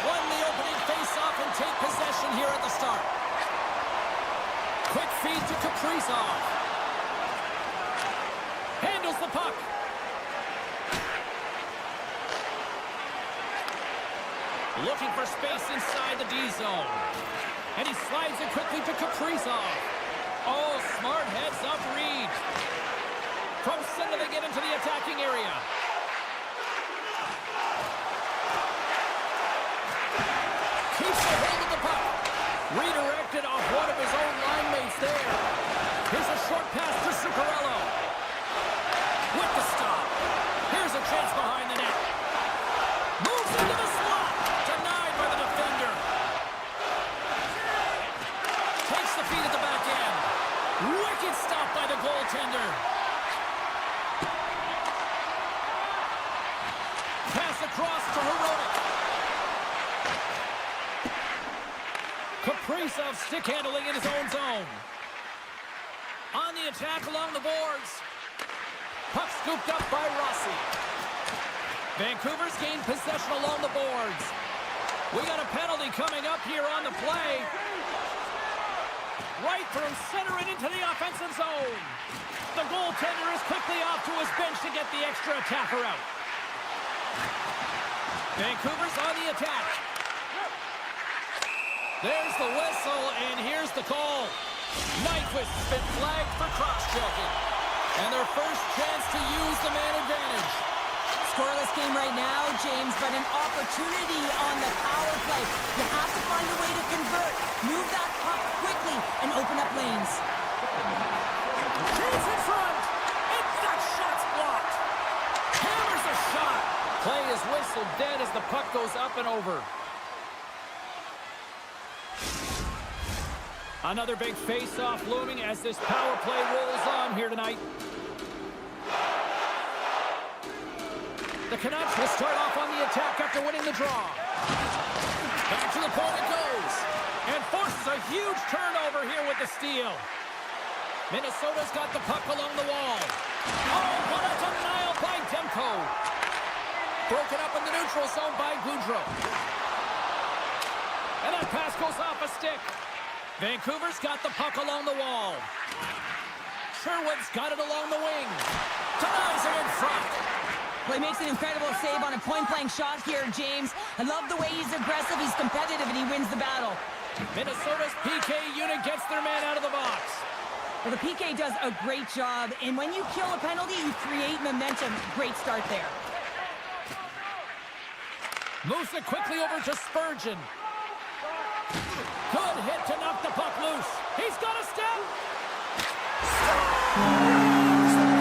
won the opening face-off and take possession here at the start. Quick feed to Kaprizov. Handles the puck. Looking for space inside the D-zone. And he slides it quickly to Kaprizov. Oh, smart heads-up read. From center they get into the attacking area. Keeps a hold of the puck. Redirected off one of his own line mates there. Here's a short pass to Zuccarello. With the stop. Here's a chance behind the net. Moves into the slot. Denied by the defender. Takes the feed at the back end. Wicked stop by the goaltender. Pass across to Herodic. Kaprizov stick handling in his own zone. On the attack along the boards. Puck scooped up by Rossi. Vancouver's gained possession along the boards. We got a penalty coming up here on the play. Right from center and into the offensive zone. The goaltender is quickly off to his bench to get the extra attacker out. Vancouver's on the attack. There's the whistle, and here's the call. Nyquist's been flagged for cross-checking. And their first chance to use the man advantage. Scoreless game right now, James, but an opportunity on the power play. You have to find a way to convert. Move that puck quickly and open up lanes. He's in front, and that shot's blocked. Hammers a shot. Play is whistled dead as the puck goes up and over. Another big face-off looming as this power play rolls on here tonight. The Canucks will start off on the attack after winning the draw. Back to the point it goes. And forces a huge turnover here with the steal. Minnesota's got the puck along the wall. Oh, what a denial by Demko. Broken up in the neutral zone by Goudreau. And that pass goes off a stick. Vancouver's got the puck along the wall. Sherwood's got it along the wing. Denies it in front. Well, he makes an incredible save on a point-blank shot here, James. I love the way he's aggressive, he's competitive, and he wins the battle. Minnesota's PK unit gets their man out of the box. Well, the PK does a great job, and when you kill a penalty, you create momentum. Great start there. Moves it quickly over to Spurgeon. Good hit to knock the puck loose. He's got a step.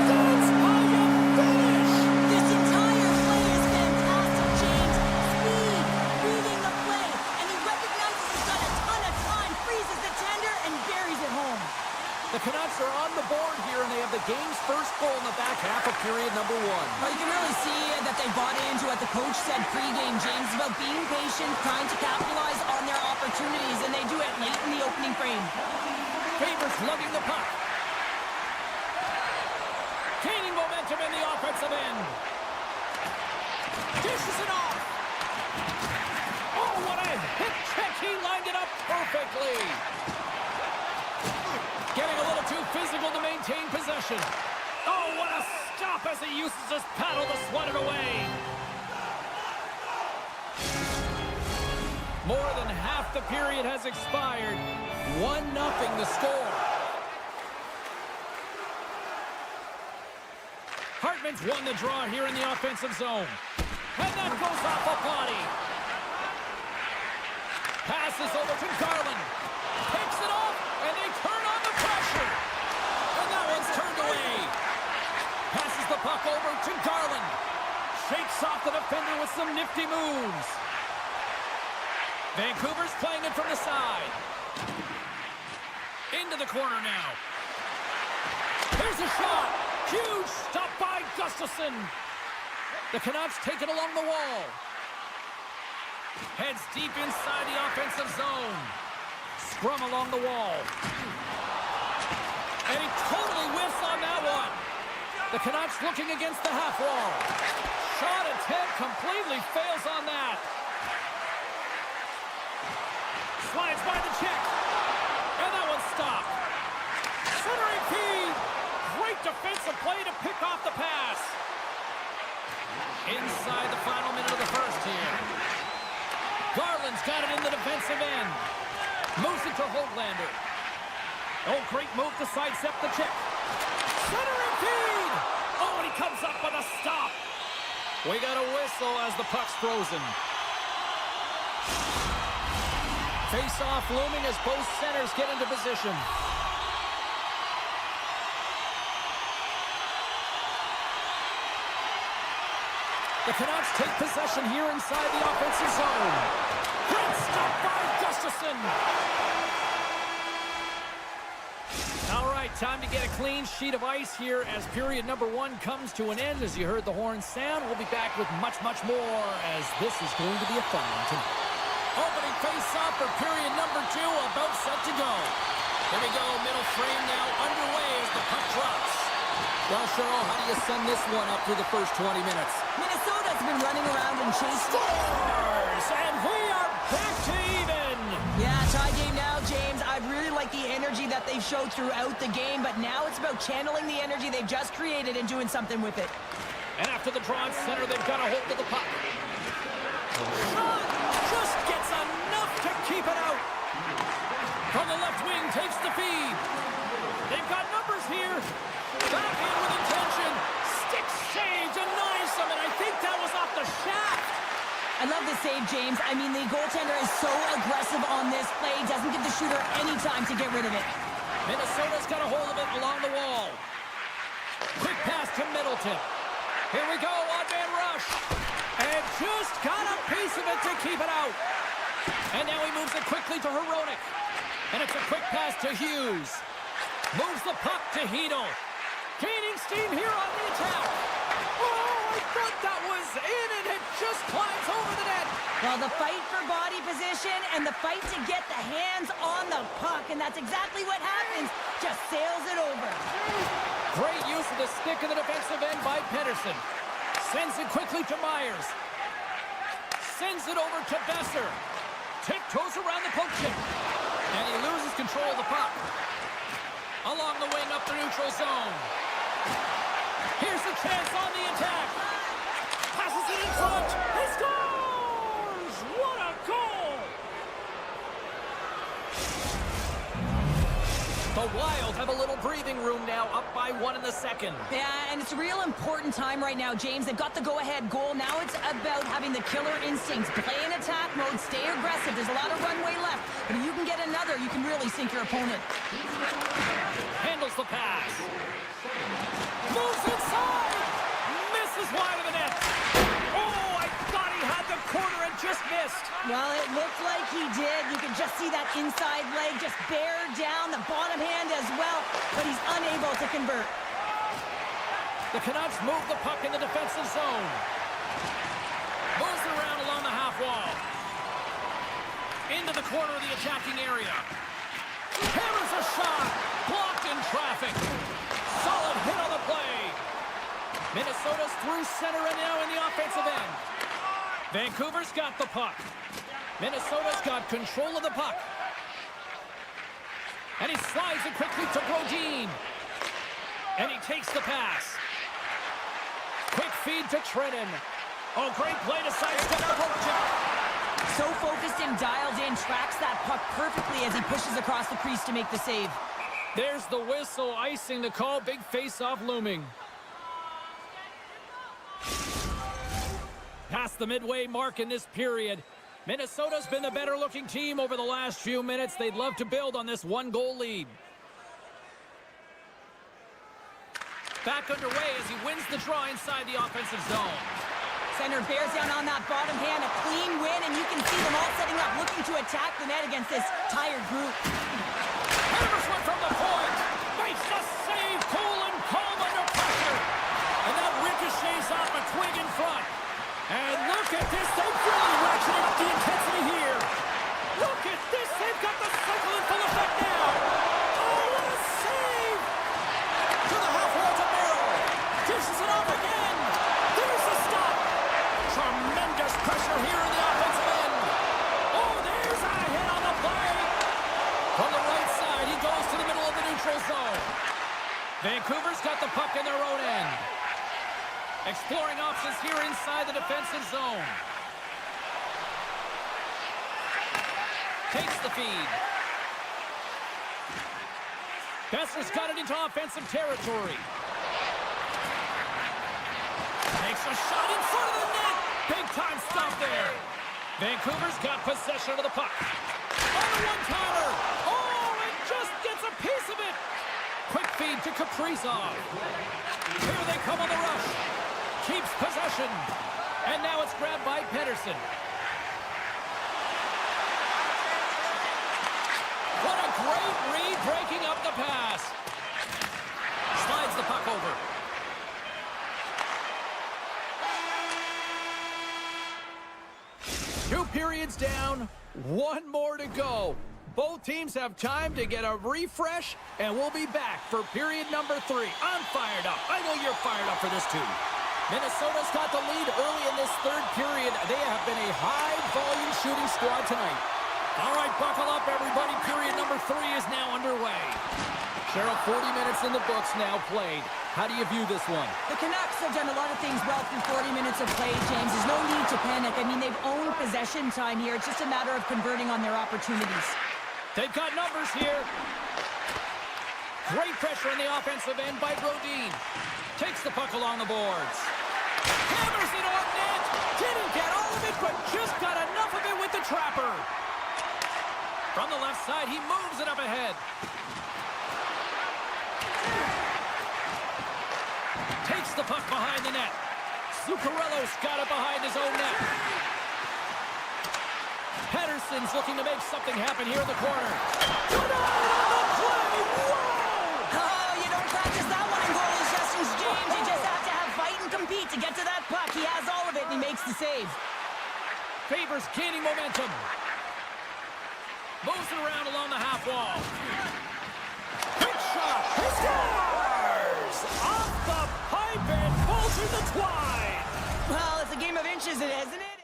That's how you finish. This entire play is fantastic, James. Speed, reading the play, and he recognizes he's got a ton of time, freezes the tender, and buries it home. The Canucks are on the board here, and they have the game's first goal in the back half of period number 1. Well, you can really see that they bought into what the coach said pregame, James, about being patient, trying to capitalize on their opportunities, and they do it late in the opening frame. Favors lugging the puck. Gaining momentum in the offensive end. Dishes it off. Oh, what a hit check. He lined it up perfectly. Getting a little too physical to maintain possession. Oh, what a stop as he uses his paddle to swat it away. More than half the period has expired. 1-0 the score. Hartman's won the draw here in the offensive zone. And that goes off a body. Passes over to Garland. Takes it off, and they turn on the pressure. And that one's turned away. Passes the puck over to Garland. Shakes off the defender with some nifty moves. Vancouver's playing it from the side. Into the corner now. Here's a shot. Huge stop by Gustafsson. The Canucks take it along the wall. Heads deep inside the offensive zone. Scrum along the wall. And he totally whiffs on that one. The Canucks looking against the half wall. Shot attempt completely fails on that. by the check. And that one's stopped. Centering feed. Great defensive play to pick off the pass. Inside the final minute of the first here. Garland's got it in the defensive end. Moves it to Hoglander. Oh, great move to sidestep the check. Centering feed. Oh, and he comes up with a stop. We got a whistle as the puck's frozen. Face-off looming as both centers get into position. The Canucks take possession here inside the offensive zone. Great stop by Gustafsson. All right, time to get a clean sheet of ice here as period number 1 comes to an end. As you heard the horn sound, we'll be back with much, much more as this is going to be a fun one tonight. Opening face-off for period number 2, about set to go. Here we go, middle frame now underway as the puck drops. Well, Cheryl, how do you sum this one up through the first 20 minutes? Minnesota's been running around and chasing. Scores! And we are back to even! Yeah, tie game now, James. I really like the energy that they've showed throughout the game, but now it's about channeling the energy they've just created and doing something with it. And after the draw in center, they've got a hold of the puck. Shot! Just gets enough to keep it out. From the left wing, takes the feed. They've got numbers here. Back in with intention. Stick save, denies him, and I think that was off the shaft. I love the save, James. I mean, the goaltender is so aggressive on this play. Doesn't give the shooter any time to get rid of it. Minnesota's got a hold of it along the wall. Quick pass to Middleton. Here we go, one-man rush. And just got a piece of it to keep it out. And now he moves it quickly to Hronek. And it's a quick pass to Hughes. Moves the puck to Hedl. Gaining steam here on the attack. Oh, I thought that was in, and it just climbs over the net. Well, the fight for body position and the fight to get the hands on the puck, and that's exactly what happens. Just sails it over. Great use of the stick in the defensive end by Pedersen. Sends it quickly to Myers. Sends it over to Besser. Tiptoes around the poke check. And he loses control of the puck. Along the wing up the neutral zone. Here's the chance on the attack. Passes it in front. He scores! What a goal! The Wild have a little breathing room now, up by 1 in the second. Yeah, and it's a real important time right now, James. They've got the go-ahead goal. Now it's about having the killer instincts. Play in attack mode, stay aggressive. There's a lot of runway left. But if you can get another, you can really sink your opponent. Handles the pass. Moves inside. Misses wide of the net. Oh, I thought he had the corner and just missed. Well, it looked like he did. You can just see that inside leg just bear down, the bottom hand as well, but he's unable to convert. The Canucks move the puck in the defensive zone. Moves it around along the half wall. Into the corner of the attacking area. Hammers a shot. Blocked in traffic. Solid hit on the play. Minnesota's through center and now in the offensive end. Vancouver's got the puck. Minnesota's got control of the puck. And he slides it quickly to Brodin. And he takes the pass. Quick feed to Trennan. Oh, great play to sidestep the poke check. So focused and dialed in, tracks that puck perfectly as he pushes across the crease to make the save. There's the whistle, icing the call. Big face-off looming. Past the midway mark in this period. Minnesota's been the better-looking team over the last few minutes. They'd love to build on this one-goal lead. Back underway as he wins the draw inside the offensive zone. Center bears down on that bottom hand, a clean win, and you can see them all setting up, looking to attack the net against this tired group. Hammers one from the point. Makes the save. Cool and calm under pressure. And that ricochets off a twig in front. And look at this. They've really ratcheted up the intensity here. Look at this. They've got the cycle in full effect now. Oh, what a save. To the half wall to Merrill. Dishes it off again. There's the stop. Tremendous pressure here in the offensive end. Oh, there's a hit on the play. Vancouver's got the puck in their own end. Exploring options here inside the defensive zone. Takes the feed. Besser's got it into offensive territory. Takes a shot in front of the net. Big time stop there. Vancouver's got possession of the puck. On the one-timer. Oh, and just gets a piece of it. Quick feed to Kaprizov. Here they come on the rush. Keeps possession. And now it's grabbed by Pedersen. What a great read, breaking up the pass. Slides the puck over. Two periods down, one more to go. Both teams have time to get a refresh, and we'll be back for period number 3. I'm fired up. I know you're fired up for this too. Minnesota's got the lead early in this third period. They have been a high-volume shooting squad tonight. All right, buckle up, everybody. Period number 3 is now underway. Cheryl, 40 minutes in the books now played. How do you view this one? The Canucks have done a lot of things well through 40 minutes of play, James. There's no need to panic. I mean, they've owned possession time here. It's just a matter of converting on their opportunities. They've got numbers here. Great pressure on the offensive end by Brodin. Takes the puck along the boards. Hammers it on net. Didn't get all of it, but just got enough of it with the trapper. From the left side, he moves it up ahead. Takes the puck behind the net. Zuccarello's got it behind his own net. Pedersen's looking to make something happen here in the corner. Denied on the play! Whoa! Oh, you don't practice that one in goalie sessions, James. You just have to have fight and compete to get to that puck. He has all of it, and he makes the save. Favors gaining momentum. Moves it around along the half wall. Quick shot! He scores! Off the pipe and pulls through the twine! Well, it's a game of inches, isn't it?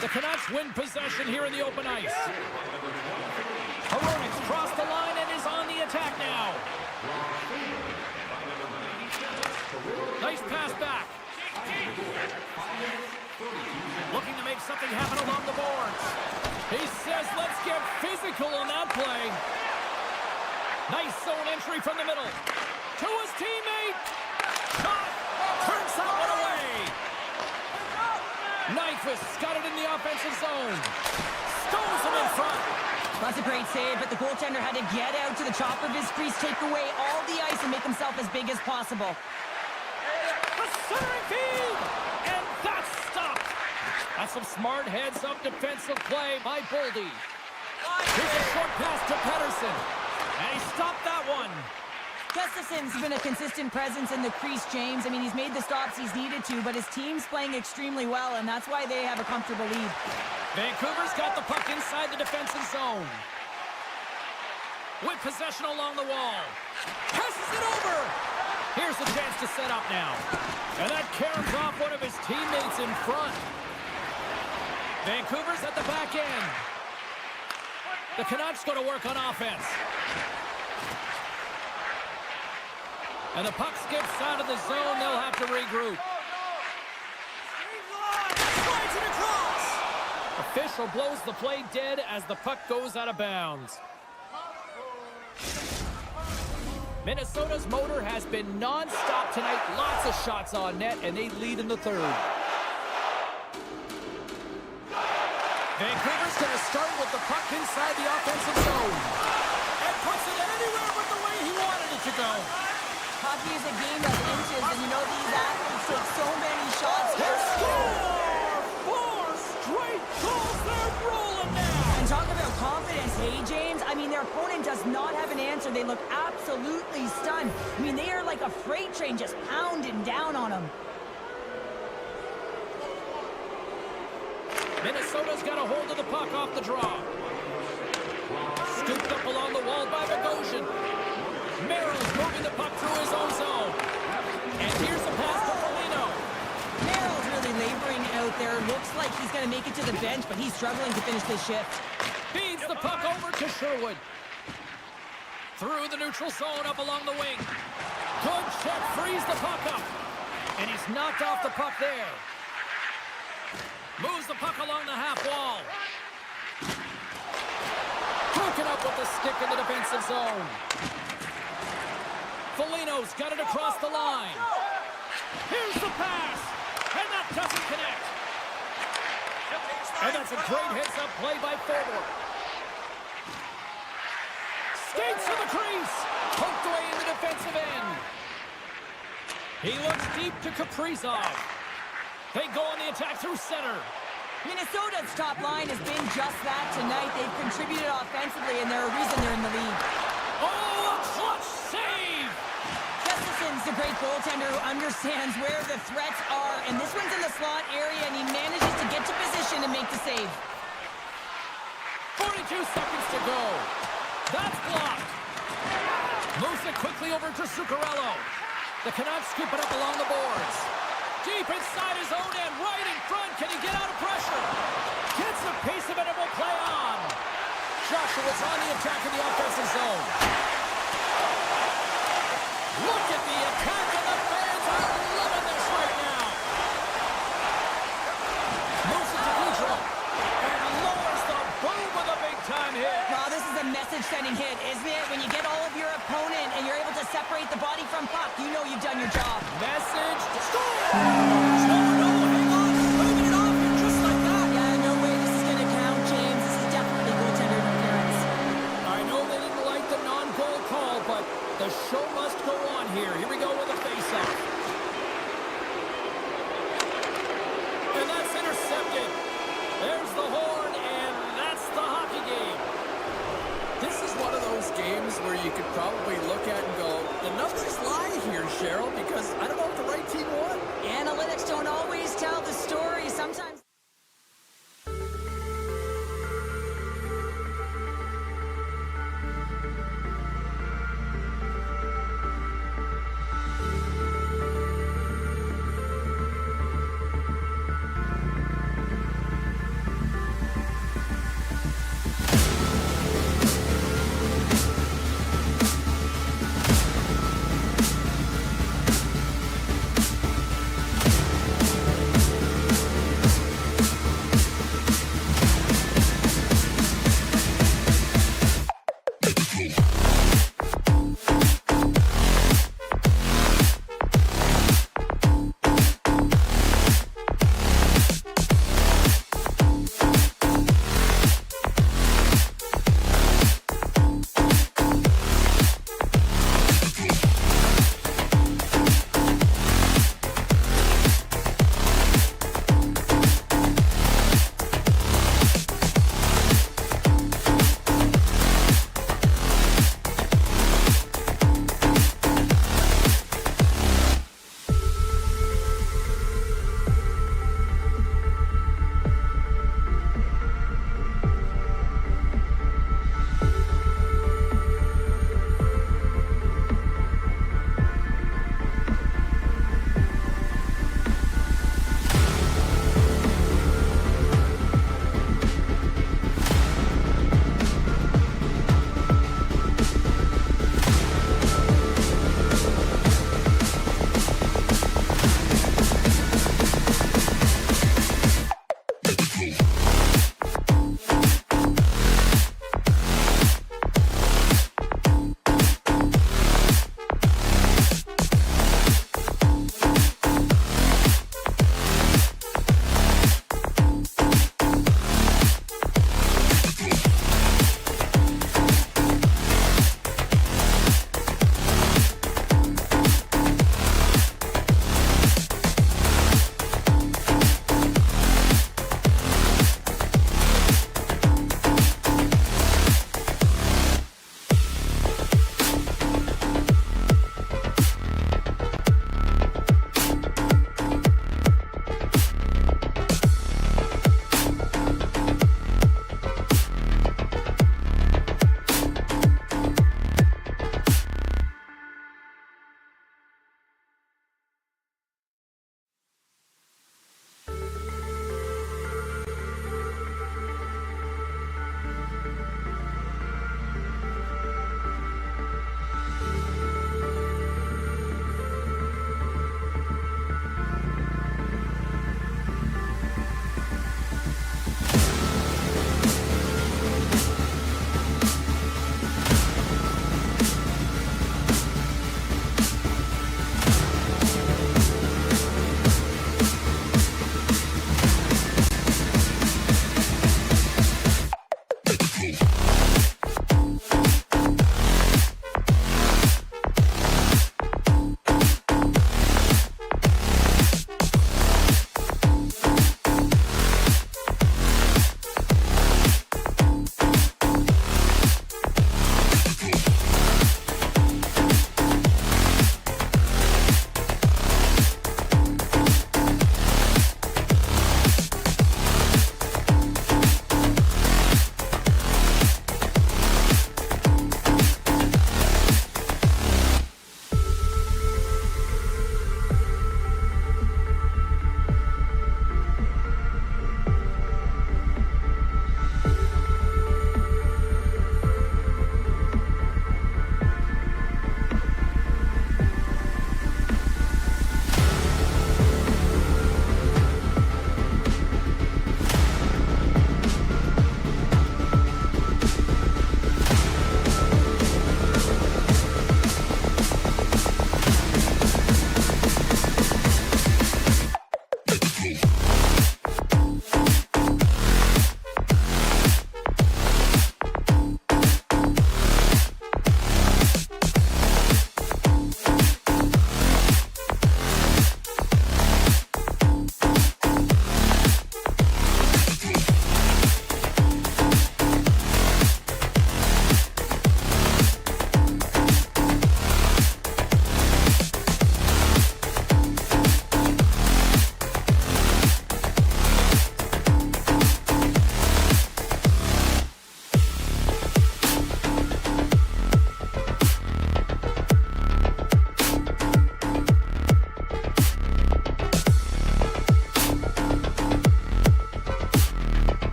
The Canucks win possession here in the open ice. Heroics cross the line and is on the attack now. Nice pass back. Looking to make something happen along the boards. He says, let's get physical on that play. Nice zone entry from the middle. To his teammate. Shot. Turns that one away. Nyquist's got it in the offensive zone. Stones him in front. That's a great save, but the goaltender had to get out to the top of his crease, take away all the ice, and make himself as big as possible. A centering feed! And that's stopped. That's some smart heads-up defensive play by Boldy. Here's a short pass to Pedersen. And he stopped that one. Gustafson's been a consistent presence in the crease, James. I mean, he's made the stops he's needed to, but his team's playing extremely well, and that's why they have a comfortable lead. Vancouver's got the puck inside the defensive zone. With possession along the wall. Passes it over. Here's the chance to set up now. And that caroms off one of his teammates in front. Vancouver's at the back end. The Canucks going to work on offense. And the puck skips out of the zone. They'll have to regroup. Slides it across. Official blows the play dead as the puck goes out of bounds. Minnesota's motor has been non-stop tonight. Lots of shots on net, and they lead in the third. Vancouver's going to start with the puck inside the offensive zone. And puts it anywhere but the way he wanted it to go. Hockey is a game of inches, and you know these athletes take so many shots. They score! 4 straight goals. They're rolling now. And talk about confidence, hey, James? I mean, their opponent does not have an answer. They look absolutely stunned. I mean, they are like a freight train just pounding down on them. Minnesota's got a hold of the puck off the draw. Scooped up along the wall by Bogosian. Merrill's moving the puck through his own zone. And here's the pass to Foligno. Merrill's really laboring out there. Looks like he's going to make it to the bench, but he's struggling to finish this shift. Feeds the puck over to Sherwood. Through the neutral zone, up along the wing. Good check, frees the puck up. And he's knocked off the puck there. Moves the puck along the half wall. Broken up with the stick in the defensive zone. Foligno's got it across the line. Here's the pass. And that doesn't connect. And that's a great heads-up play by Forward. Skates to the crease. Poked away in the defensive end. He looks deep to Kaprizov. They go on the attack through center. Minnesota's top line has been just that tonight. They've contributed offensively, and they're a reason they're in the league. Oh, a clutch save! Gustafson's a great goaltender who understands where the threats are, and this one's in the slot area, and he manages to get to position and make the save. 42 seconds to go. That's blocked. Moves it quickly over to Zuccarello. The Canucks scoop it up along the boards. Deep inside his own end, right in front. Can he get out of pressure? Gets the piece of it and will play on. Joshua's on the attack in the offensive zone. Look at the attack, and the fans are loving this right now. Moves it to Goudreau. And lowers the boom with a big-time hit. Well, this is a message-sending hit, isn't it? When you get all of your opponent and you're able to separate the body from puck, you know you've done your job. Message to score! No, hang on. Moving it off here just like that. Yeah, no way this is going to count, James. This is definitely goaltender interference. I know they didn't like the non-goal call, but the show must go on here. Here we go with a face-off. And that's intercepted. There's the horn, and that's the hockey game. This is one of those games where you could probably look at and go, the numbers lie here, Cheryl, because I don't know if the right team won. Analytics don't always tell the story. Sometimes...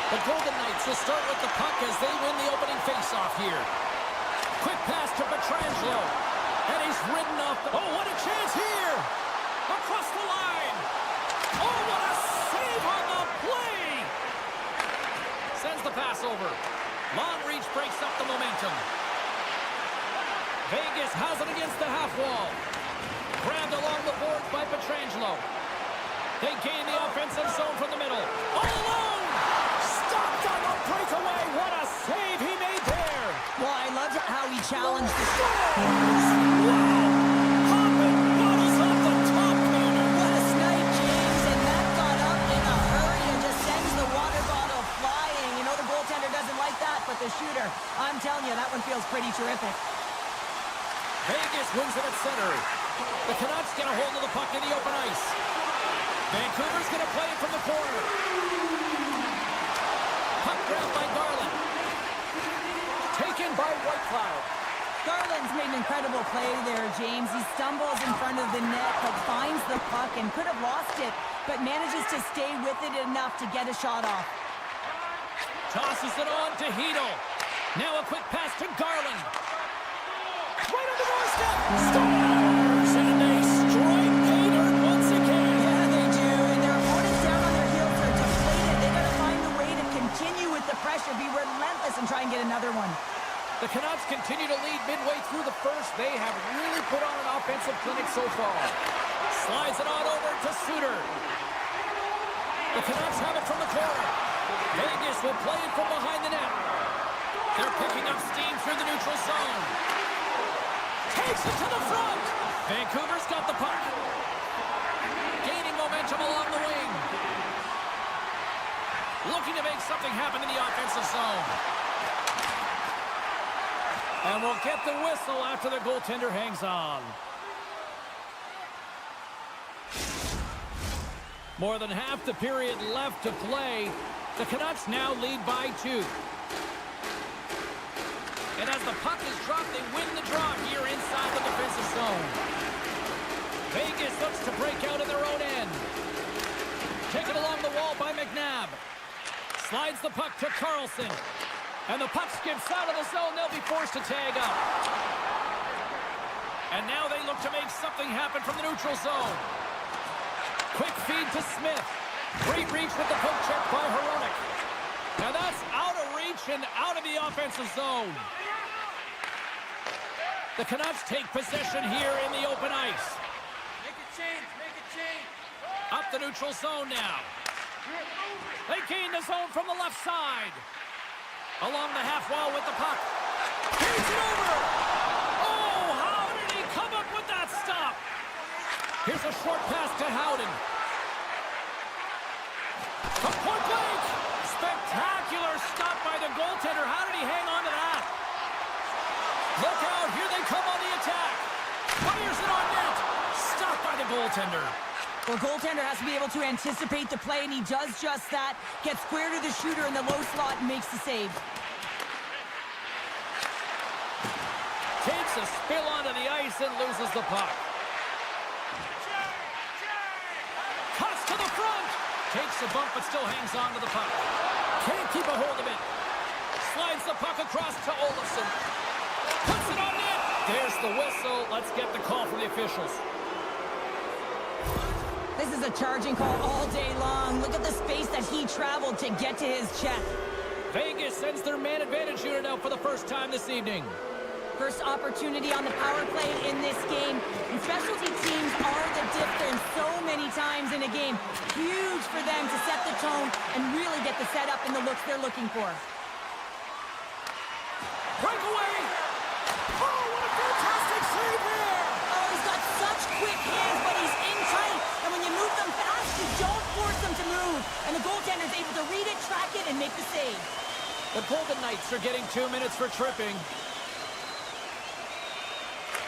The Golden Knights will start with the puck as they win the opening faceoff here. Quick pass to Pietrangelo. And he's ridden off the... Oh, what a chance here! Across the line! Oh, what a save on the play! Sends the pass over. Long reach breaks up the momentum. Vegas has it against the half wall. Grabbed along the boards by Pietrangelo. They gain the offensive zone from the middle. All alone! Stopped on the breakaway. What a save he made there! Well, I love how he challenged the... Wow! Hopping bottles off the top corner. What a snipe, James, and that got up in a hurry and just sends the water bottle flying. You know the goaltender doesn't like that, but the shooter, I'm telling you, that one feels pretty terrific. Vegas wins it at center. The Canucks get a hold of the puck in the open ice. Vancouver's going to play it from the corner. Puck grabbed by Garland. Taken by Whitecloud. Garland's made an incredible play there, James. He stumbles in front of the net, but finds the puck and could have lost it, but manages to stay with it enough to get a shot off. Tosses it on to Hito. Now a quick pass to Garland. Right on the doorstep. Stars! And they strike pay dirt once again. Yeah, they do. And their opponents down on their heels are deflated. They got to find a way to continue with the pressure, be relentless, and try and get another one. The Canucks continue to lead midway through the first. They have really put on an offensive clinic so far. Slides it on over to Suter. The Canucks have it from the corner. Vegas will play it from behind the net. They're picking up steam through the neutral zone. Takes it to the front. Vancouver's got the puck. Gaining momentum along the wing. Looking to make something happen in the offensive zone. And we'll get the whistle after the goaltender hangs on. More than half the period left to play. The Canucks now lead by 2. And as the puck is dropped, they win the draw here inside the defensive zone. Vegas looks to break out of their own end. Taken along the wall by McNabb. Slides the puck to Carlson. And the puck skips out of the zone. They'll be forced to tag up. And now they look to make something happen from the neutral zone. Quick feed to Smith. Great reach with the poke check by Hronek. Now that's out of reach and out of the offensive zone. The Canucks take possession here in the open ice. Make a change, make a change. Up the neutral zone now. They gain the zone from the left side. Along the half wall with the puck. He's it over! Oh, how did he come up with that stop? Here's a short pass to Howden. A point blank! Spectacular stop by the goaltender. How did he hang on to that? Look out, here they come on the attack. Fires it on net. Stopped by the goaltender. Well, goaltender has to be able to anticipate the play, and he does just that. Gets square to the shooter in the low slot and makes the save. Takes a spill onto the ice and loses the puck. Cuts to the front. Takes a bump but still hangs on to the puck. Can't keep a hold of it. Slides the puck across to Olofsson. Puts it on net. There's the whistle. Let's get the call from the officials. This is a charging call all day long. Look at the space that he traveled to get to his check. Vegas sends their man advantage unit out for the first time this evening. First opportunity on the power play in this game. And specialty teams are the difference so many times in a game. Huge for them to set the tone and really get the setup and the looks they're looking for. Breakaway! Oh, what a fantastic save there! Oh, he's got such quick hands, but he's in tight. And when you move them fast, you don't force them to move. And the goaltender's able to read it, track it, and make the save. The Golden Knights are getting 2 minutes for tripping.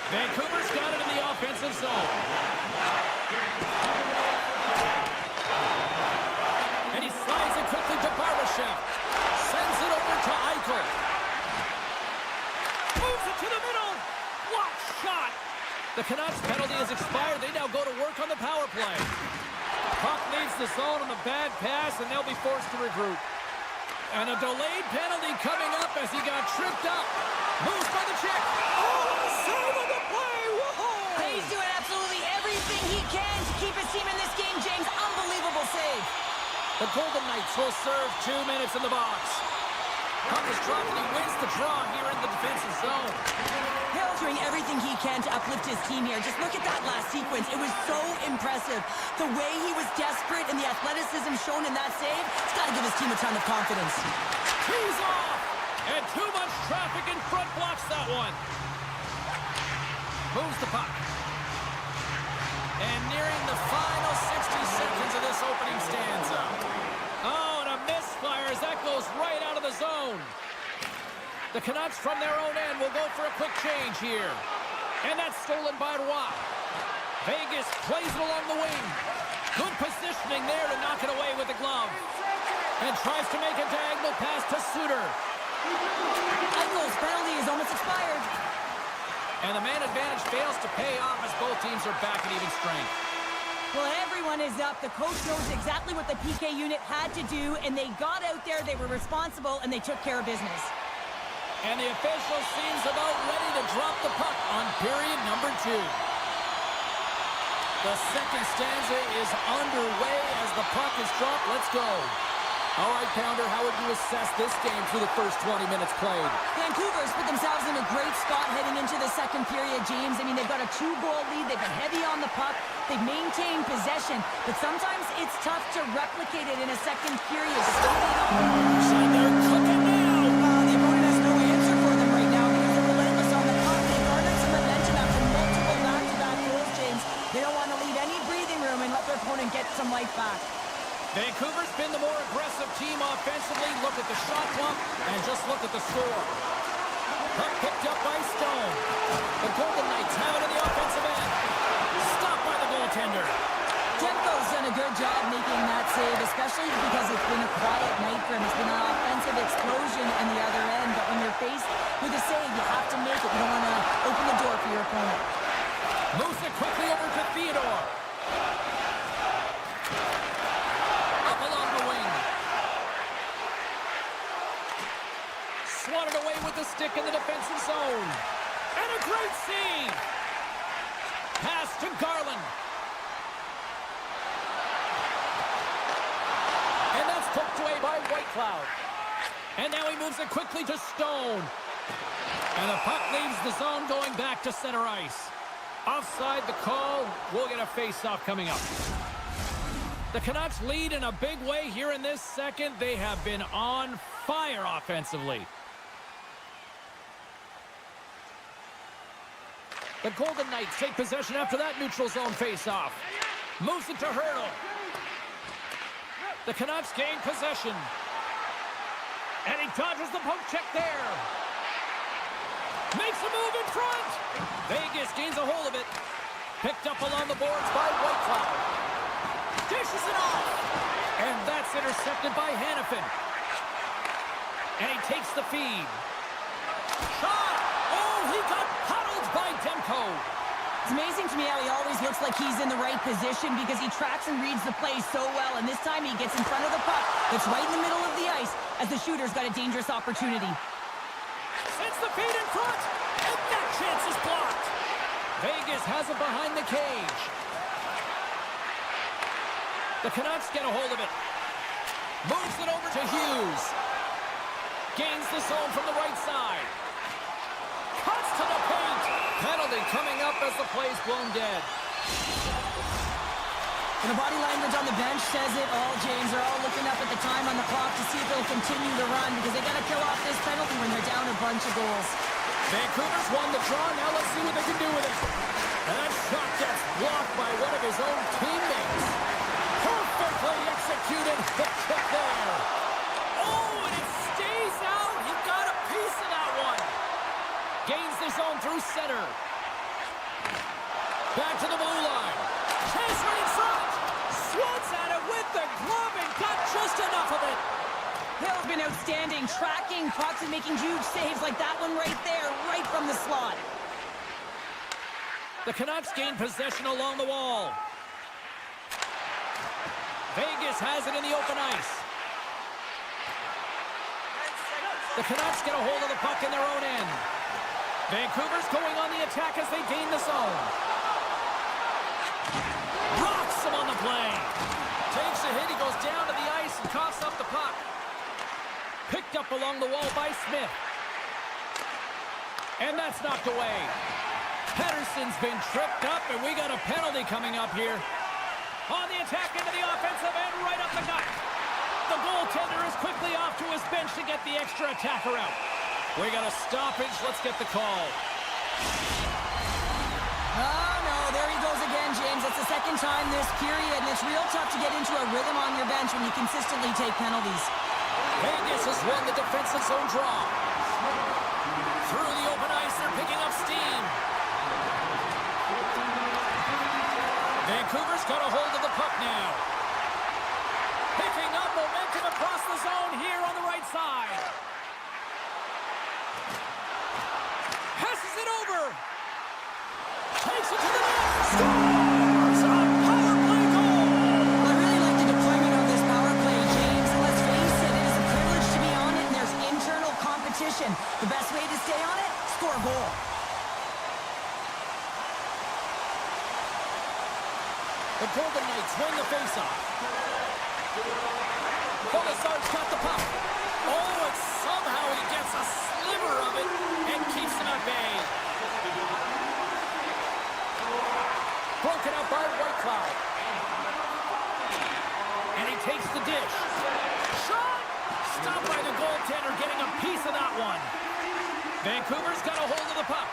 Vancouver's got it in the offensive zone. And he slides it quickly to Barbashev. Sends it over to Eichel. Moves it to the middle. What shot! The Canucks penalty has expired. They now go to work on the power play. Puck leaves the zone on the bad pass, and they'll be forced to regroup. And a delayed penalty coming up as he got tripped up. Moves by the check. Oh, save of the play. Whoa! He's doing absolutely everything he can to keep his team in this game, James. Unbelievable save. The Golden Knights will serve 2 minutes in the box. Puck is dropped and he wins the draw here in the defensive zone. Hill's doing everything he can to uplift his team here. Just look at that last sequence. It was so impressive. The way he was desperate and the athleticism shown in that save, it's got to give his team a ton of confidence. He's off! And too much traffic in front blocks that one. Moves the puck. And nearing the final 60 seconds of this opening stanza. Oh, and a misfire as that goes right out of the zone. The Canucks from their own end will go for a quick change here. And that's stolen by Roy. Vegas plays it along the wing. Good positioning there to knock it away with the glove. And tries to make a diagonal pass to Suter. Eichel's penalty is almost expired. And the man advantage fails to pay off as both teams are back at even strength. Well, everyone is up. The coach knows exactly what the PK unit had to do, and they got out there, they were responsible, and they took care of business. And the official seems about ready to drop the puck on period number 2. The second stanza is underway as the puck is dropped. Let's go. All right, Pounder, how would you assess this game through the first 20 minutes played? Vancouver's put themselves in a great spot heading into the second period, James. I mean, they've got a 2-goal lead. They've been heavy on the puck. They've maintained possession. But sometimes it's tough to replicate it in a second period. And they're cooking now. The opponent has no answer for them right now because they're relentless on the puck. They garnered some momentum after multiple back-to-back goals, James. They don't want to leave any breathing room and let their opponent get some life back. Vancouver's been the more aggressive team offensively. Look at the shot clock and just look at the score. Puck picked up by Stone. The Golden Knights have it in the offensive end. Stopped by the goaltender. Demko's done a good job making that save, especially because it's been a quiet night for him. It's been an offensive explosion on the other end, but when you're faced with a save, you have to make it. You don't want to open the door for your opponent. Moves it quickly over to Theodore. Up along the wing. Swatted away with the stick in the defensive zone. And a great save. Pass to Garland. And that's poked away by Whitecloud. And now he moves it quickly to Stone. And the puck leaves the zone going back to center ice. Offside the call. We'll get a face-off coming up. The Canucks lead in a big way here in this second. They have been on fire offensively. The Golden Knights take possession after that neutral zone face-off. Moves it to Hurdle. The Canucks gain possession. And he dodges the poke check there. Makes a move in front. Vegas gains a hold of it. Picked up along the boards by Whitecloud. Dishes it off. And that's intercepted by Hanifin. And he takes the feed. Shot. Oh, he got huddled by Demko. It's amazing to me how he always looks like he's in the right position because he tracks and reads the play so well. And this time he gets in front of the puck that's right in the middle of the ice as the shooter's got a dangerous opportunity. Sends the feed in front, and that chance is blocked. Vegas has it behind the cage. The Canucks get a hold of it. Moves it over to Hughes. Gains the zone from the right side. Cuts to the paint. Penalty coming up as the play's blown dead. And the body language on the bench says it all, James. They're all looking up at the time on the clock to see if they'll continue to run because they got to kill off this penalty when they're down a bunch of goals. Vancouver's won the draw. Now let's see what they can do with it. And that shot gets blocked by one of his own teammates. Perfectly executed hook check there. Oh, and it stays out. He got a piece of that one. Gains the zone through center. Back to the blue line. Chase right in front. Swats at it with the glove and got just enough of it. Hill's been outstanding, tracking pucks and making huge saves like that one right there, right from the slot. The Canucks gain possession along the wall. Vegas has it in the open ice. The Canucks get a hold of the puck in their own end. Vancouver's going on the attack as they gain the zone. Rocks him on the play. Takes a hit, he goes down to the ice and coughs up the puck. Picked up along the wall by Smith. And that's knocked away. Pettersson's been tripped up, and we got a penalty coming up here. On the attack into the offensive end, right up the gut. The goaltender is quickly off to his bench to get the extra attacker out. We got a stoppage. Let's get the call. Oh, no, there he goes again, James. That's the second time this period, and it's real tough to get into a rhythm on your bench when you consistently take penalties. Vegas has won the defensive zone draw. Through the open ice, they're picking up steam. Vancouver's got a hold of the puck now. Picking up momentum across the zone here on the right side. Passes it over. Takes it to the net. Scores! A power play goal! I really like the deployment of this power play, James. And let's face it, it is a privilege to be on it, and there's internal competition. The best way to stay on it, score a goal. The Golden Knights win the faceoff. Colasar's got the puck. Oh, and somehow he gets a sliver of it and keeps him at bay. Broken up by Whitecloud. And he takes the dish. Shot! Stopped by the goaltender, getting a piece of that one. Vancouver's got a hold of the puck.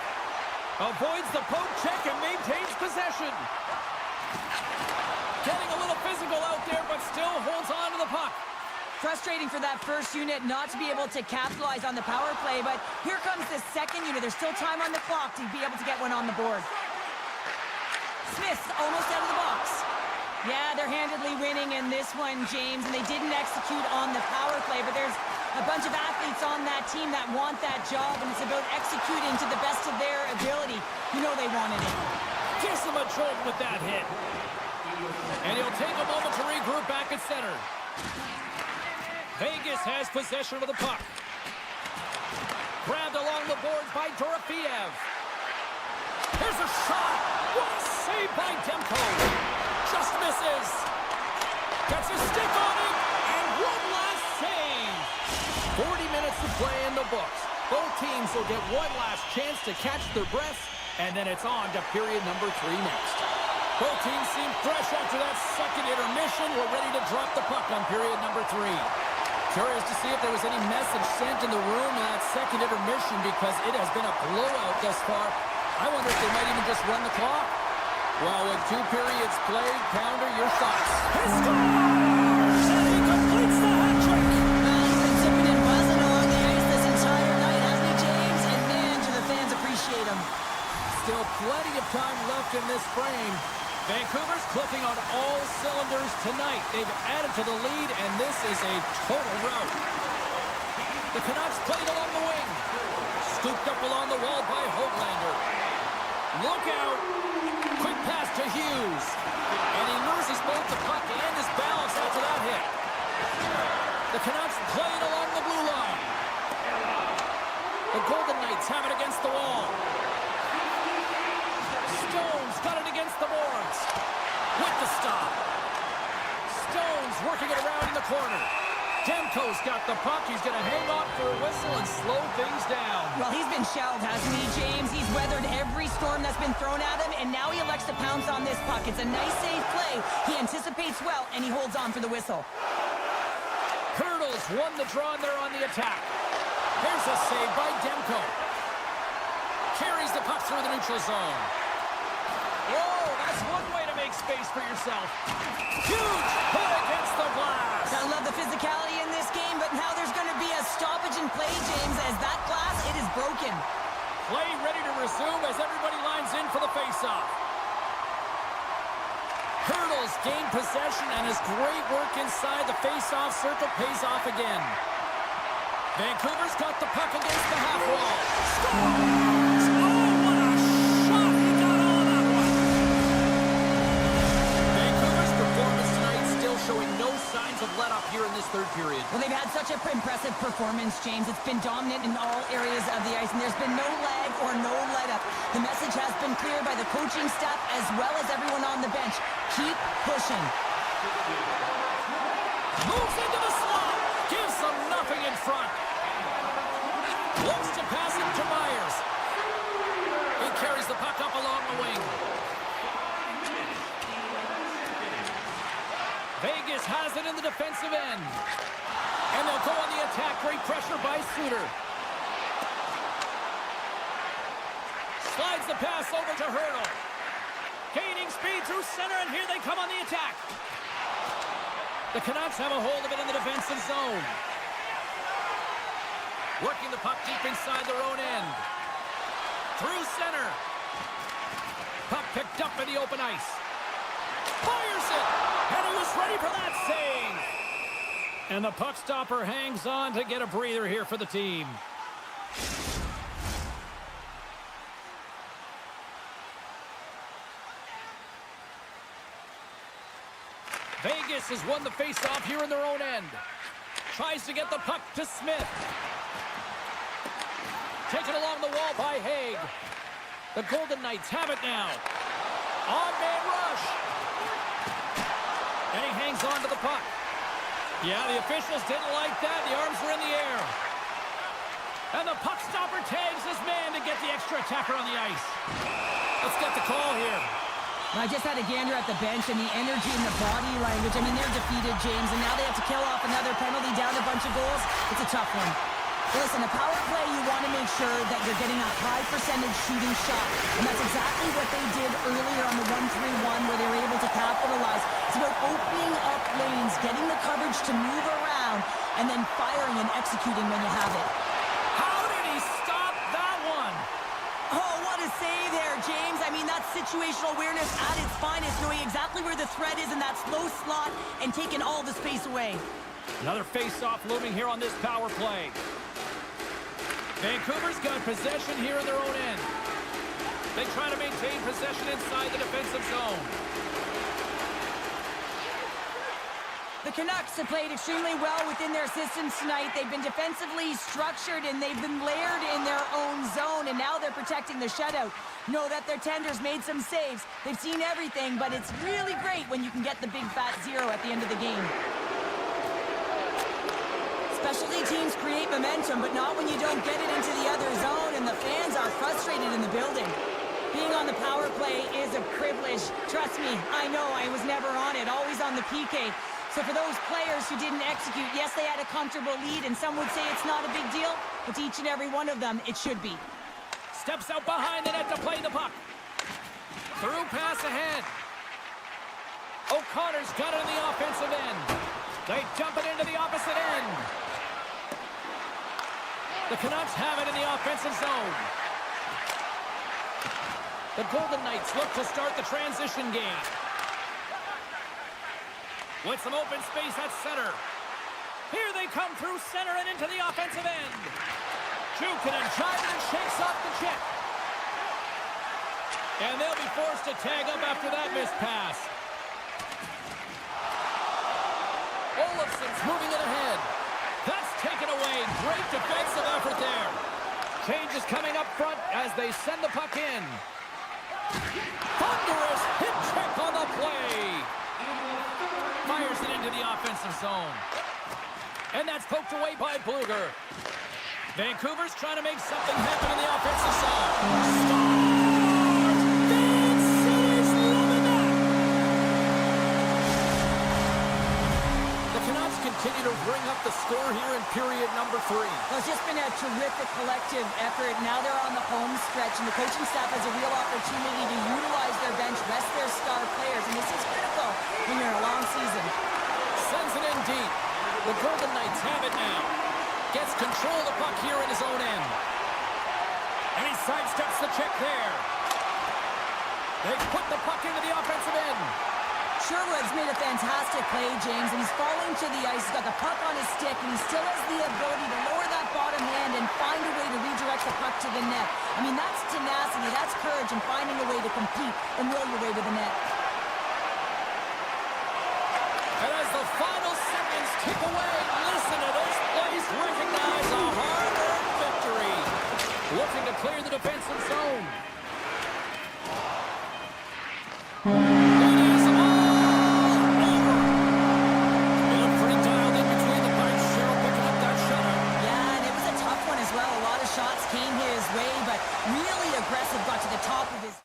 Avoids the poke check and maintains possession. Getting a little physical out there, but still holds on to the puck. Frustrating for that first unit not to be able to capitalize on the power play, but here comes the second unit. There's still time on the clock to be able to get one on the board. Smith's almost out of the box. Yeah, they're handedly winning in this one, James, and they didn't execute on the power play, but there's a bunch of athletes on that team that want that job, and it's about executing to the best of their ability. You know they wanted it. Gives him a jolt with that hit. And he'll take a moment to regroup back at center. Vegas has possession of the puck. Grabbed along the boards by Dorofeev. Here's a shot. What a save by Demko. Just misses. Gets his stick on it. And one last save. 40 minutes to play in the books. Both teams will get one last chance to catch their breaths. And then it's on to period number 3 next. Both teams seem fresh after that second intermission. We're ready to drop the puck on period number 3. Curious to see if there was any message sent in the room in that second intermission because it has been a blowout thus far. I wonder if they might even just run the clock. Well, with 2 periods played, Pounder, your thoughts. He scores! And he completes the hat trick! Well, he's been tipping and buzzing along the ice this entire night, hasn't he, James? And man, do the fans appreciate him. Still plenty of time left in this frame. Vancouver's clicking on all cylinders tonight. They've added to the lead, and this is a total rout. The Canucks played along the wing. Scooped up along the wall by Hoglander. Look out. Quick pass to Hughes. And he loses both the puck and his balance after that hit. The Canucks playing along the blue line. The Golden Knights have it against the wall. Stones got it against the boards. With the stop. Stones working it around in the corner. Demko's got the puck. He's going to hang on for a whistle and slow things down. Well, he's been shelled, hasn't he, James? He's weathered every storm that's been thrown at him, and now he elects to pounce on this puck. It's a nice, safe play. He anticipates well, and he holds on for the whistle. Hurdles won the draw, and they're on the attack. Here's a save by Demko. Carries the puck through the neutral zone. Whoa, that's one way to make space for yourself. Huge hit against the glass. I love the physicality in this game, but now there's going to be a stoppage in play, James, as that glass, it is broken. Play ready to resume as everybody lines in for the faceoff. Hurdles gained possession, and his great work inside the faceoff circle pays off again. Vancouver's got the puck against the half wall. Scores! Oh, what a shot! He got all that one. Vancouver's performance tonight still showing no signs of let up here in this third period. Well, they've had such an impressive performance, James. It's been dominant in all areas of the ice, and there's been no lag or no let-up. The message has been clear by the coaching staff as well as everyone on the bench. Keep pushing. Moves into the slot. Gives them nothing in front. Looks to pass it to Myers. He carries the puck up along the wing. Vegas has it in the defensive end. And they'll go on the attack. Great pressure by Suter. Slides the pass over to Hurdle. Gaining speed through center, and here they come on the attack. The Canucks have a hold of it in the defensive zone. Working the puck deep inside their own end. Through center. Puck picked up in the open ice. Fires it! And he was ready for that save! And the puck stopper hangs on to get a breather here for the team. Vegas has won the faceoff here in their own end. Tries to get the puck to Smith. Taken along the wall by Haig. The Golden Knights have it now. On-man rush. And he hangs on to the puck. Yeah, the officials didn't like that. The arms were in the air. And the puck stopper tags his man to get the extra attacker on the ice. Let's get the call here. I just had a gander at the bench, and the energy and the body language. I mean, they're defeated, James, and now they have to kill off another penalty, down a bunch of goals. It's a tough one. But listen, a power play, you want to make sure that you're getting a high percentage shooting shot. And that's exactly what they did earlier on the 1-3-1, where they were able to capitalize. It's about opening up lanes, getting the coverage to move around, and then firing and executing when you have it. How did he stop that one? Oh, what a save there, James. I mean, that's situational awareness at its finest, knowing exactly where the threat is in that slow slot and taking all the space away. Another face-off looming here on this power play. Vancouver's got possession here in their own end. They try to maintain possession inside the defensive zone. The Canucks have played extremely well within their systems tonight. They've been defensively structured, and they've been layered in their own zone, and now they're protecting the shutout. Know that their tenders made some saves. They've seen everything, but it's really great when you can get the big fat zero at the end of the game. Specialty teams create momentum, but not when you don't get it into the other zone, and the fans are frustrated in the building. Being on the power play is a privilege. Trust me, I know I was never on it, always on the PK. So for those players who didn't execute, yes, they had a comfortable lead, and some would say it's not a big deal, but to each and every one of them, it should be. Steps out behind the net to play the puck. Through pass ahead. O'Connor's got it in the offensive end. They dump it into the opposite end. The Canucks have it in the offensive zone. The Golden Knights look to start the transition game. With some open space at center. Here they come through center and into the offensive end. Jukinen jiving and shakes off the check. And they'll be forced to tag up after that missed pass. Olofsson's moving it ahead. That's taken away. Great defensive effort there. Change is coming up front as they send the puck in. Thunderous hit check on the play. Fires it into the offensive zone. And that's poked away by Bluger. Vancouver's trying to make something happen in the offensive zone. Scores! Big City's loving that! The Canucks continue to bring up the score here in period number 3. Well, it's just been a terrific collective effort. Now they're on the home stretch, and the coaching staff has a real opportunity to utilize their bench, rest their star players, and this is critical when you're in a long season. Sends it in deep. The Golden Knights have it now. Gets control of the puck here in his own end. And he sidesteps the check there. They put the puck into the offensive end. Sherwood's made a fantastic play, James, and he's falling to the ice. He's got the puck on his stick, and he still has the ability to lower that bottom hand and find a way to redirect the puck to the net. I mean, that's tenacity, that's courage, and finding a way to compete and will your way to the net. And as the final seconds came his way, but really aggressive, got to the top of his...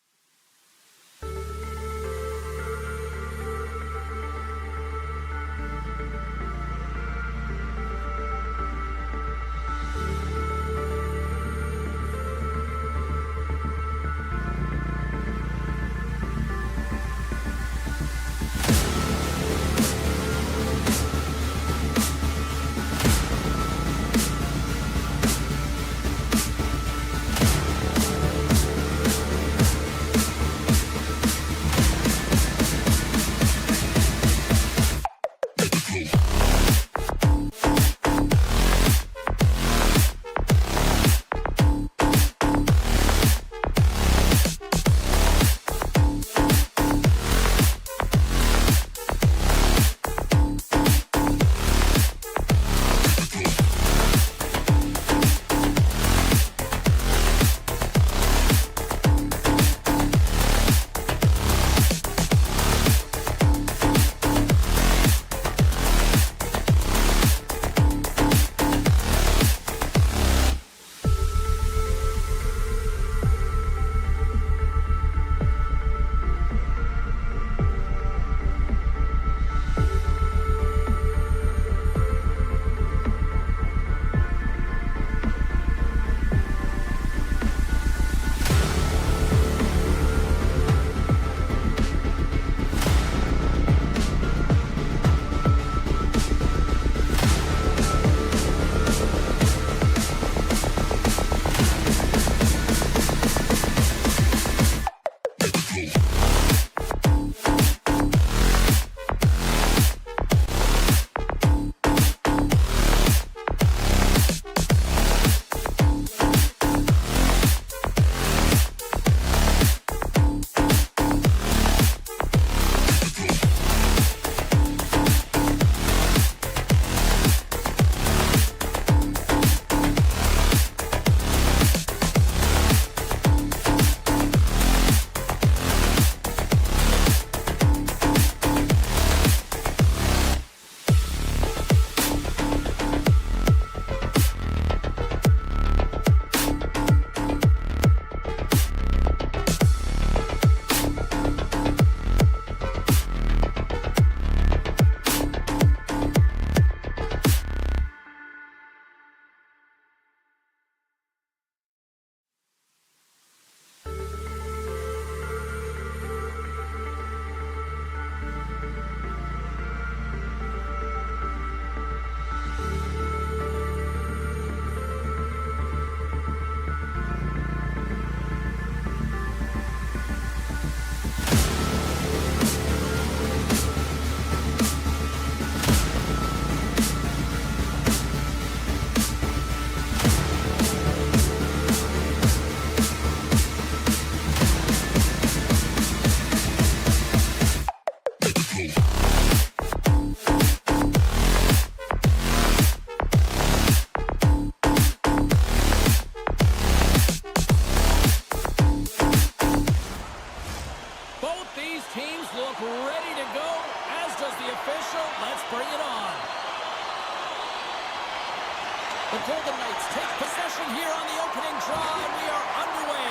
The Golden Knights take possession here on the opening draw, and we are underway.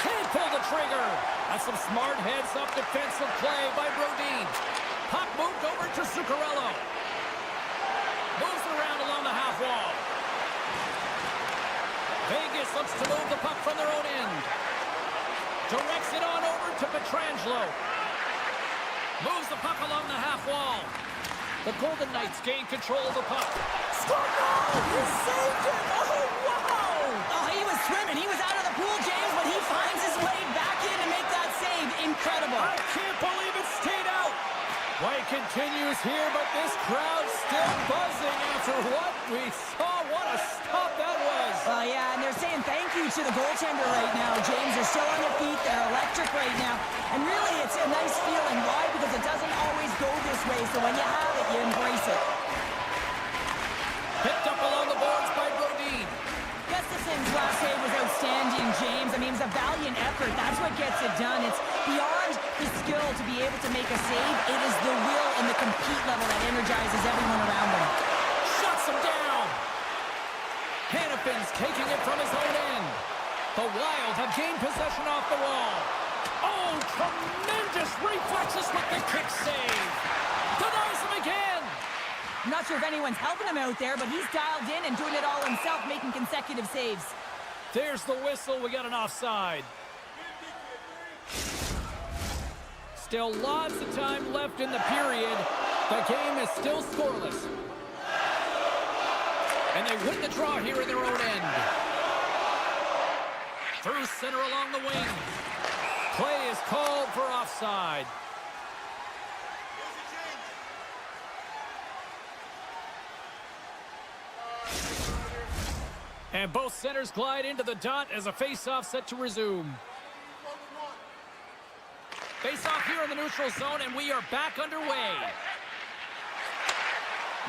Can't pull the trigger. That's some smart heads-up defensive play by Brodin. Puck moved over to Zuccarello. Moves it around along the half wall. Vegas looks to move the puck from their own end. Directs it on over to Pietrangelo. Moves the puck along the half wall. The Golden Knights gain control of the puck. Score goal! He saved it! Oh, wow! Oh, he was swimming. He was out of the pool, James, but he finds his way back in to make that save. Incredible. I can't believe it stayed out. Play continues here, but this crowd still buzzing after what we saw. What a stop that was. Yeah, and they're saying thank you to the goaltender right now, James. They're still on their feet. They're electric right now. And really, it's a nice feeling. Why? Because it doesn't always go this way. So when you have it, you embrace it. Picked up along the boards by Brodin. Gustafson's last save was outstanding, James. I mean, it's a valiant effort. That's what gets it done. It's beyond the skill to be able to make a save. It is the will and the compete level that energizes everyone around them. Shuts him down. Hannafin's taking The Wild have gained possession off the wall. Oh, tremendous reflexes with the kick save. Denies him again. I'm not sure if anyone's helping him out there, but he's dialed in and doing it all himself, making consecutive saves. There's the whistle. We got an offside. Still lots of time left in the period. The game is still scoreless. And they win the draw here in their own end. Through center along the wing. Play is called for offside. And both centers glide into the dot as a face-off set to resume. Face-off here in the neutral zone, and we are back underway.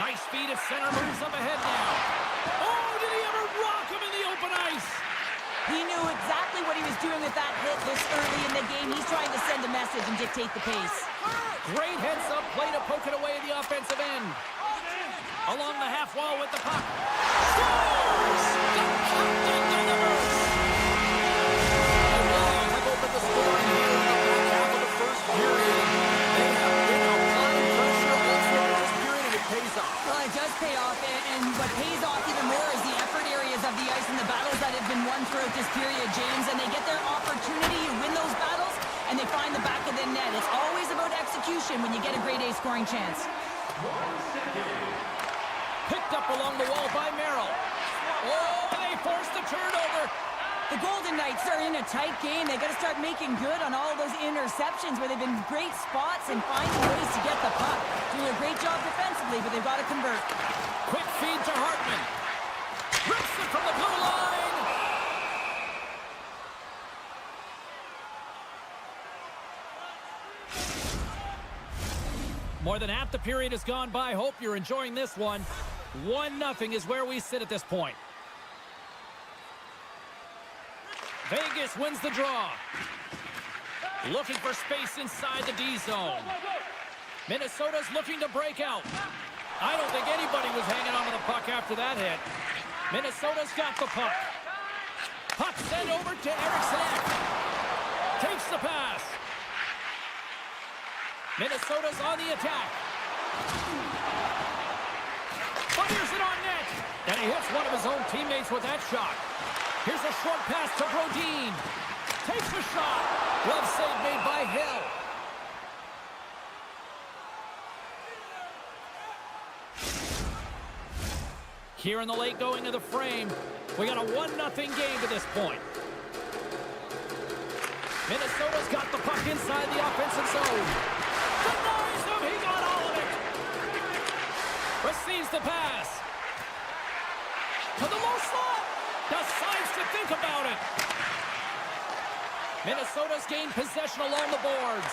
Nice speed at center, moves up ahead now. Oh, did he ever rock him in the open ice? He knew exactly what he was doing with that hit this early in the game. He's trying to send a message and dictate the pace. Great heads-up play to poke it away at the offensive end. Along the half wall with the puck. Scores! The captain delivers! The Wild have opened the scoring here in the back half of the first period. They have been applying pressure all throughout this period, and it pays off. Well, it does pay off, and what pays off even more is the effort areas of the ice and the battles that have been won throughout this period, James, and they get their opportunity to win those battles, and they find the back of the net. It's always about execution when you get a grade A scoring chance. Picked up along the wall by Merrill. Oh, they forced the turnover. The Golden Knights are in a tight game. They got to start making good on all of those interceptions where they've been great spots and finding ways to get the puck. Doing a great job defensively, but they've got to convert. Quick feed to Hartman. Rips it from the blue line. More than half the period has gone by. Hope you're enjoying this one. 1-0 is where we sit at this point. Vegas wins the draw. Looking for space inside the D zone. Minnesota's looking to break out. I don't think anybody was hanging on to the puck after that hit. Minnesota's got the puck. Puck sent over to Eriksson. Takes the pass. Minnesota's on the attack. Fires it on net. And he hits one of his own teammates with that shot. Here's a short pass to Brodin. Takes the shot. Glove save made by Hill. Here in the late going of the frame, we got a 1-0 game to this point. Minnesota's got the puck inside the offensive zone. Denies him, he got all of it. Receives the pass. To the low slot. Decides to think about it. Minnesota's gained possession along the boards.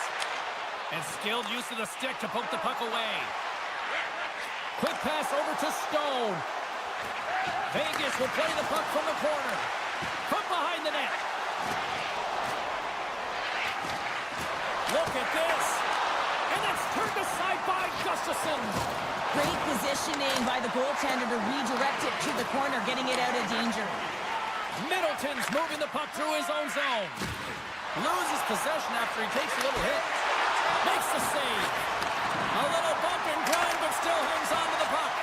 And skilled use of the stick to poke the puck away. Quick pass over to Stone. Vegas will play the puck from the corner. From behind the net. Look at this. And it's turned aside by Gustafsson. Great positioning by the goaltender to redirect it to the corner, getting it out of danger. Middleton's moving the puck through his own zone. Loses possession after he takes a little hit. Makes the save. A little bump and grind, but still hangs on to the puck.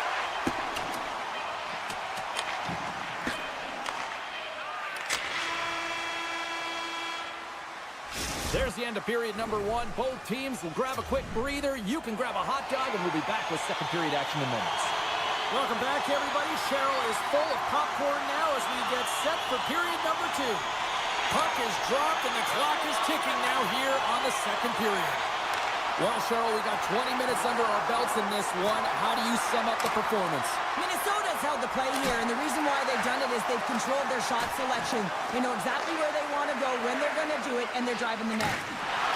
There's the end of period number 1. Both teams will grab a quick breather. You can grab a hot dog, and we'll be back with second period action in moments. Welcome back, everybody. Cheryl is full of popcorn now as we get set for period number 2. Puck is dropped, and the clock is ticking now here on the second period. Well, Cheryl, we got 20 minutes under our belts in this one. How do you sum up the performance? Minnesota's held the play here, and the reason why they've done it is they've controlled their shot selection. They know exactly where they want to go, when they're going to do it, and they're driving the net.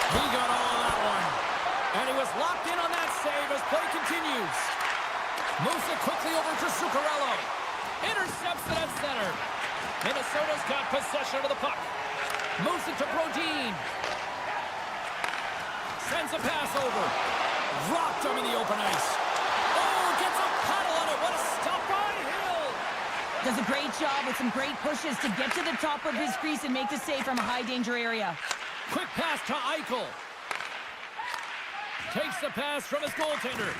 He got all of that one. And he was locked in on that save as play continues. Moves it quickly over to Zuccarello. Intercepts it at center. Minnesota's got possession of the puck. Moves it to Brodin. Sends a pass over. Rocked him in the open ice. Oh, gets a paddle on it. What a stop by Hill. Does a great job with some great pushes to get to the top of his crease and make the save from a high-danger area. Quick pass to Eichel. Takes the pass from his goaltender.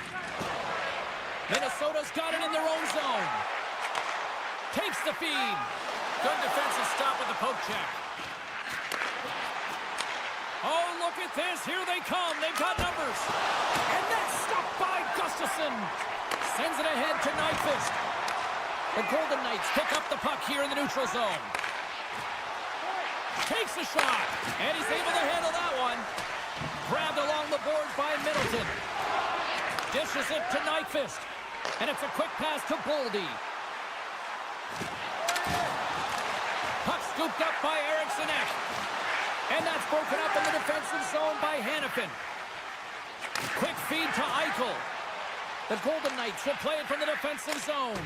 Minnesota's got it in their own zone. Takes the feed. Good defensive stop with the poke check. Oh, look at this. Here they come. They've got numbers. And that's stopped by Gustafsson. Sends it ahead to Nyquist. The Golden Knights pick up the puck here in the neutral zone. Takes a shot. And he's able to handle that one. Grabbed along the boards by Middleton. Dishes it to Nyquist. And it's a quick pass to Boldy. Puck scooped up by Eriksson. And that's broken up in the defensive zone by Hanifin. Quick feed to Eichel. The Golden Knights will play it from the defensive zone.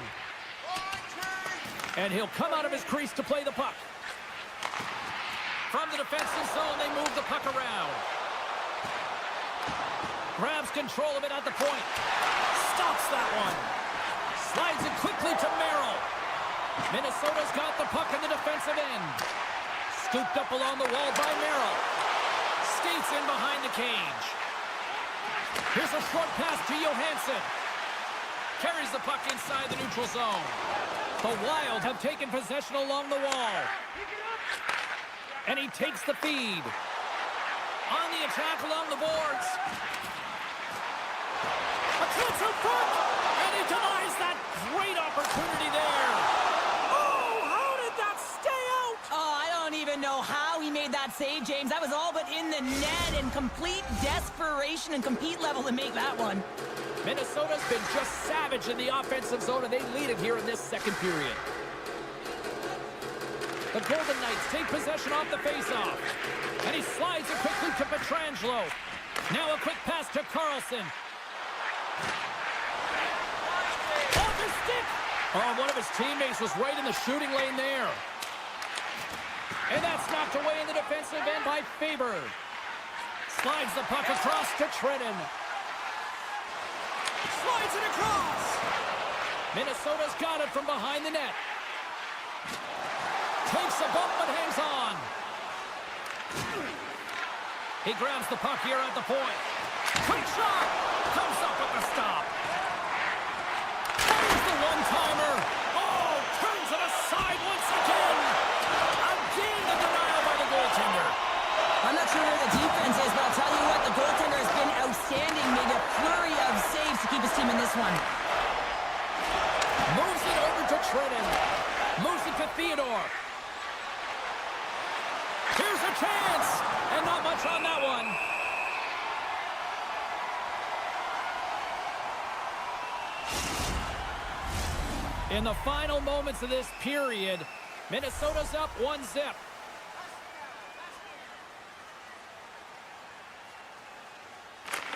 And he'll come out of his crease to play the puck. From the defensive zone, they move the puck around. Grabs control of it at the point. Stops that one. Slides it quickly to Merrill. Minnesota's got the puck in the defensive end. Scooped up along the wall by Merrill. Skates in behind the cage. Here's a short pass to Johansson. Carries the puck inside the neutral zone. The Wild have taken possession along the wall. And he takes the feed. On the attack along the boards. A chance in front. And he denies that great opportunity there. Oh, how did that stay out? Oh, I don't even know how he made that save, James. That was all but in the net and complete desperation and compete level to make that one. Minnesota's been just savage in the offensive zone, and they lead it here in this second period. The Golden Knights take possession off the faceoff. And he slides it quickly to Pietrangelo. Now a quick pass to Carlson. Off his stick! Oh, one of his teammates was right in the shooting lane there. And that's knocked away in the defensive end by Faber. Slides the puck across to Trenton. Slides it across. Minnesota's got it from behind the net. Takes a bump but hangs on. He grabs the puck here at the point. Quick shot. Comes up with the stop. There's the one-timer. Oh, turns it aside once again. Again the denial by the goaltender. I'm not sure where the defense is, but I'll tell you what, the goaltender has been outstanding. Made a flurry of saves to keep his team in this one. Moves it over to Trenton. Moves it to Theodore. Here's a chance. And not much on that one. In the final moments of this period, Minnesota's up 1-0.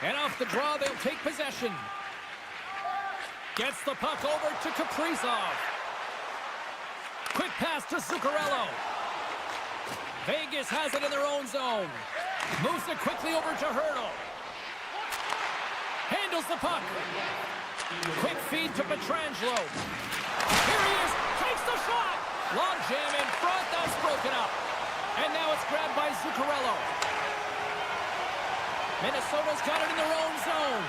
And off the draw, they'll take possession. Gets the puck over to Kaprizov. Quick pass to Zuccarello. Vegas has it in their own zone. Moves it quickly over to Hurdle. Handles the puck. Quick feed to Pietrangelo. Here he is. Takes the shot. Long jam in front. That's broken up. And now it's grabbed by Zuccarello. Minnesota's got it in their own zone.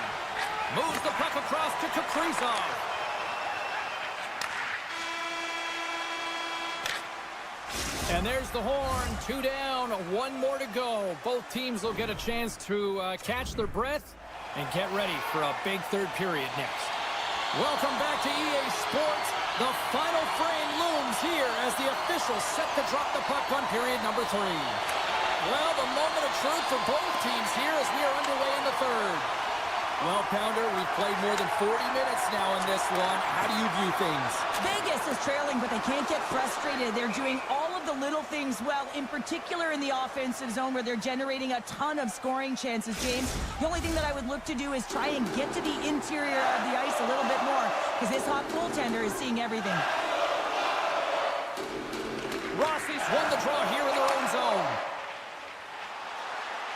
Moves the puck across to Kaprizov. And there's the horn. 2 down, 1 more to go. Both teams will get a chance to catch their breath and get ready for a big third period next. Welcome back to EA Sports. The final frame looms here as the officials set to drop the puck on period number 3. Well, the moment of truth for both teams here as we are underway in the third. Well, Pounder, we've played more than 40 minutes now in this one. How do you view things? Vegas is trailing, but they can't get frustrated. They're doing all of the little things well, in particular in the offensive zone where they're generating a ton of scoring chances, James. The only thing that I would look to do is try and get to the interior of the ice a little bit more because this hot goaltender is seeing everything. Rossi's won the draw here in their own zone.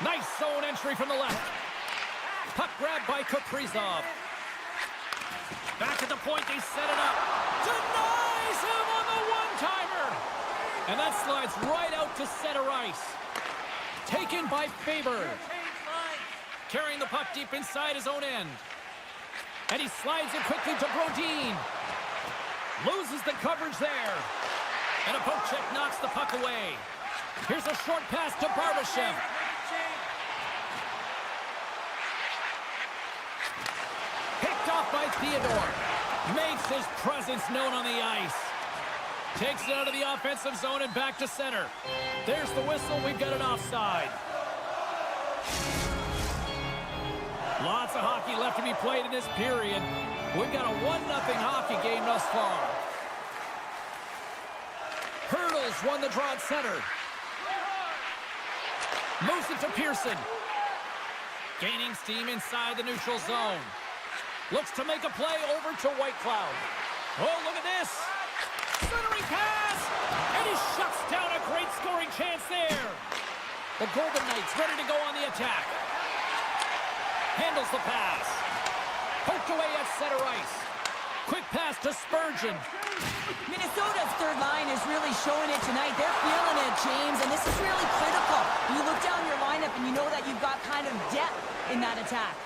Nice zone entry from the left. Puck grabbed by Kaprizov. Back at the point, they set it up. Denies him And that slides right out to center ice. Taken by Faber. Change lines. Carrying the puck deep inside his own end. And he slides it quickly to Brodin. Loses the coverage there. And a poke check knocks the puck away. Here's a short pass to Barbashev. Make a change. Picked off by Theodore. Makes his presence known on the ice. Takes it out of the offensive zone and back to center. There's the whistle. We've got an offside. Lots of hockey left to be played in this period. We've got a 1-0 hockey game thus far. Hurdles won the draw at center. Moves it to Pearson. Gaining steam inside the neutral zone. Looks to make a play over to Whitecloud. Oh, look at this. Centering pass. And he shuts down a great scoring chance there. The Golden Knights ready to go on the attack. Handles the pass. Poked away at center ice. Quick pass to Spurgeon. Minnesota's third line is really showing it tonight. They're feeling it, James, and this is really critical. You look down your lineup and you know that you've got kind of depth in that attack.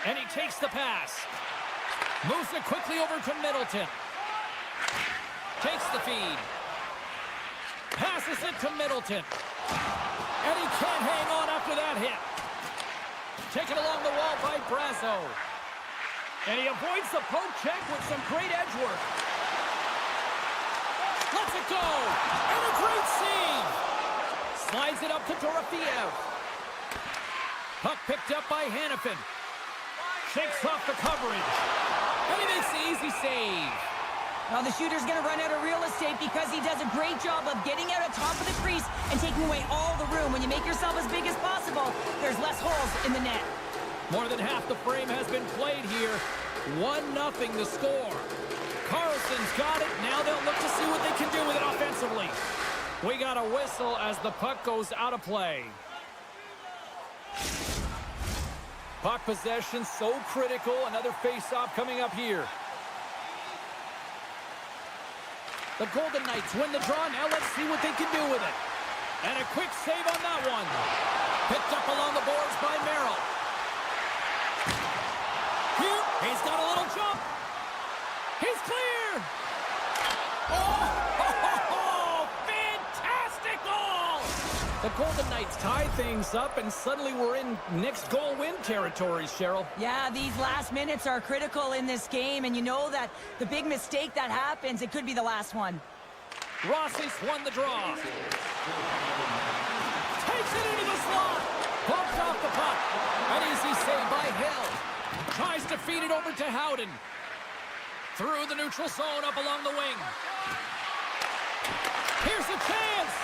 And he takes the pass. Moves it quickly over to Middleton. Takes the feed. Passes it to Middleton. And he can't hang on after that hit. Taken along the wall by Brazo. And he avoids the poke check with some great edge work. Lets it go. And a great save. Slides it up to Dorofeev. Puck picked up by Hanifin. Shakes off the coverage. And he makes the easy save. Now the shooter's going to run out of real estate because he does a great job of getting out on top of the crease and taking away all the room. When you make yourself as big as possible, there's less holes in the net. More than half the frame has been played here. 1-0 the score. Carlson's got it. Now they'll look to see what they can do with it offensively. We got a whistle as the puck goes out of play. Puck possession so critical. Another face-off coming up here. The Golden Knights win the draw. Now let's see what they can do with it. And a quick save on that one. Picked up along the boards by Merrill. He's got a little jump. He's clear. Oh, fantastic goal. The Golden Knights tie things up, and suddenly we're in next goal win territory, Cheryl. Yeah, these last minutes are critical in this game, and you know that the big mistake that happens, it could be the last one. Rossi's won the draw. Takes it into the slot. Bumped off the puck. An easy save by Hill. Tries to feed it over to Howden. Through the neutral zone up along the wing. Here's a chance.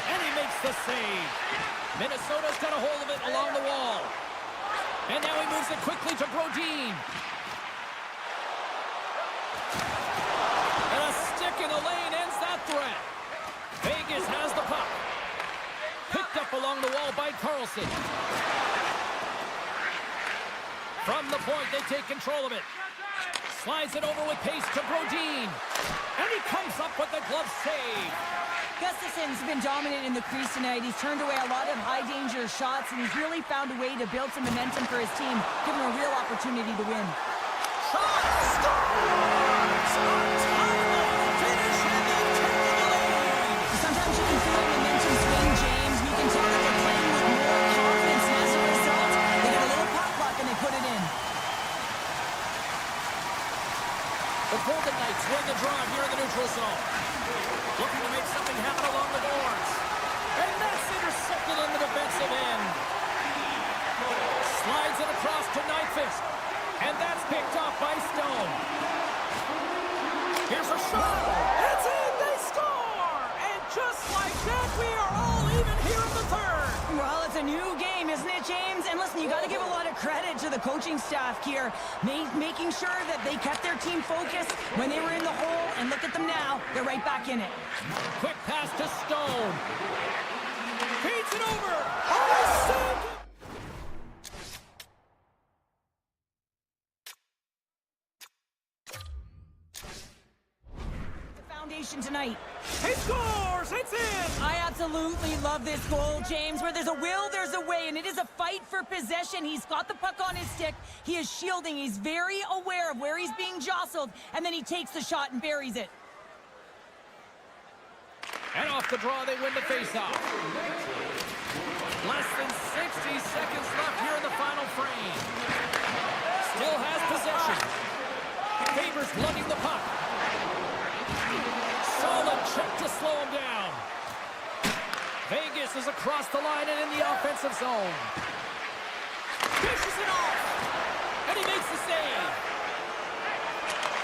And he makes the save. Minnesota's got a hold of it along the wall. And now he moves it quickly to Brodin. And a stick in the lane ends that threat. Vegas has the puck. Picked up along the wall by Carlson. From the point, they take control of it. Slides it over with pace to Brodin. And he comes up with the glove save. Gustafson's been dominant in the crease tonight. He's turned away a lot of high-danger shots, and he's really found a way to build some momentum for his team, giving him a real opportunity to win. Shot! Scores! Finish and they take the lead. Sometimes you can feel momentum swing, James. You can tell that they're playing with more confidence, and as a result, they get a little pop luck and they put it in. The Golden Knights win the draw here in the neutral zone. Looking to make something happen along the boards. And that's intercepted in the defensive end. Slides it across to Nyquist. And that's picked off by Stone. Here's a shot. It's in. They score. And just like that, we are all even here in the third. Well, it's a new game, isn't it, James? And listen, you got to give a lot of credit to the coaching staff here, making sure that they kept their team focused when they were in the hole. And look at them now. They're right back in it. Quick pass to Stone. Feeds it over. Oh, saved it. foundation tonight. He scores! It's in! I absolutely love this goal, James. Where there's a will, there's a way, and it is a fight for possession. He's got the puck on his stick. He is shielding. He's very aware of where he's being jostled, and then he takes the shot and buries it. And off the draw, they win the faceoff. Less than 60 seconds left here in the final frame. Still has possession. Favors lugging the puck. Solid check to slow him down. Vegas is across the line and in the offensive zone. Dishes it off. And he makes the save.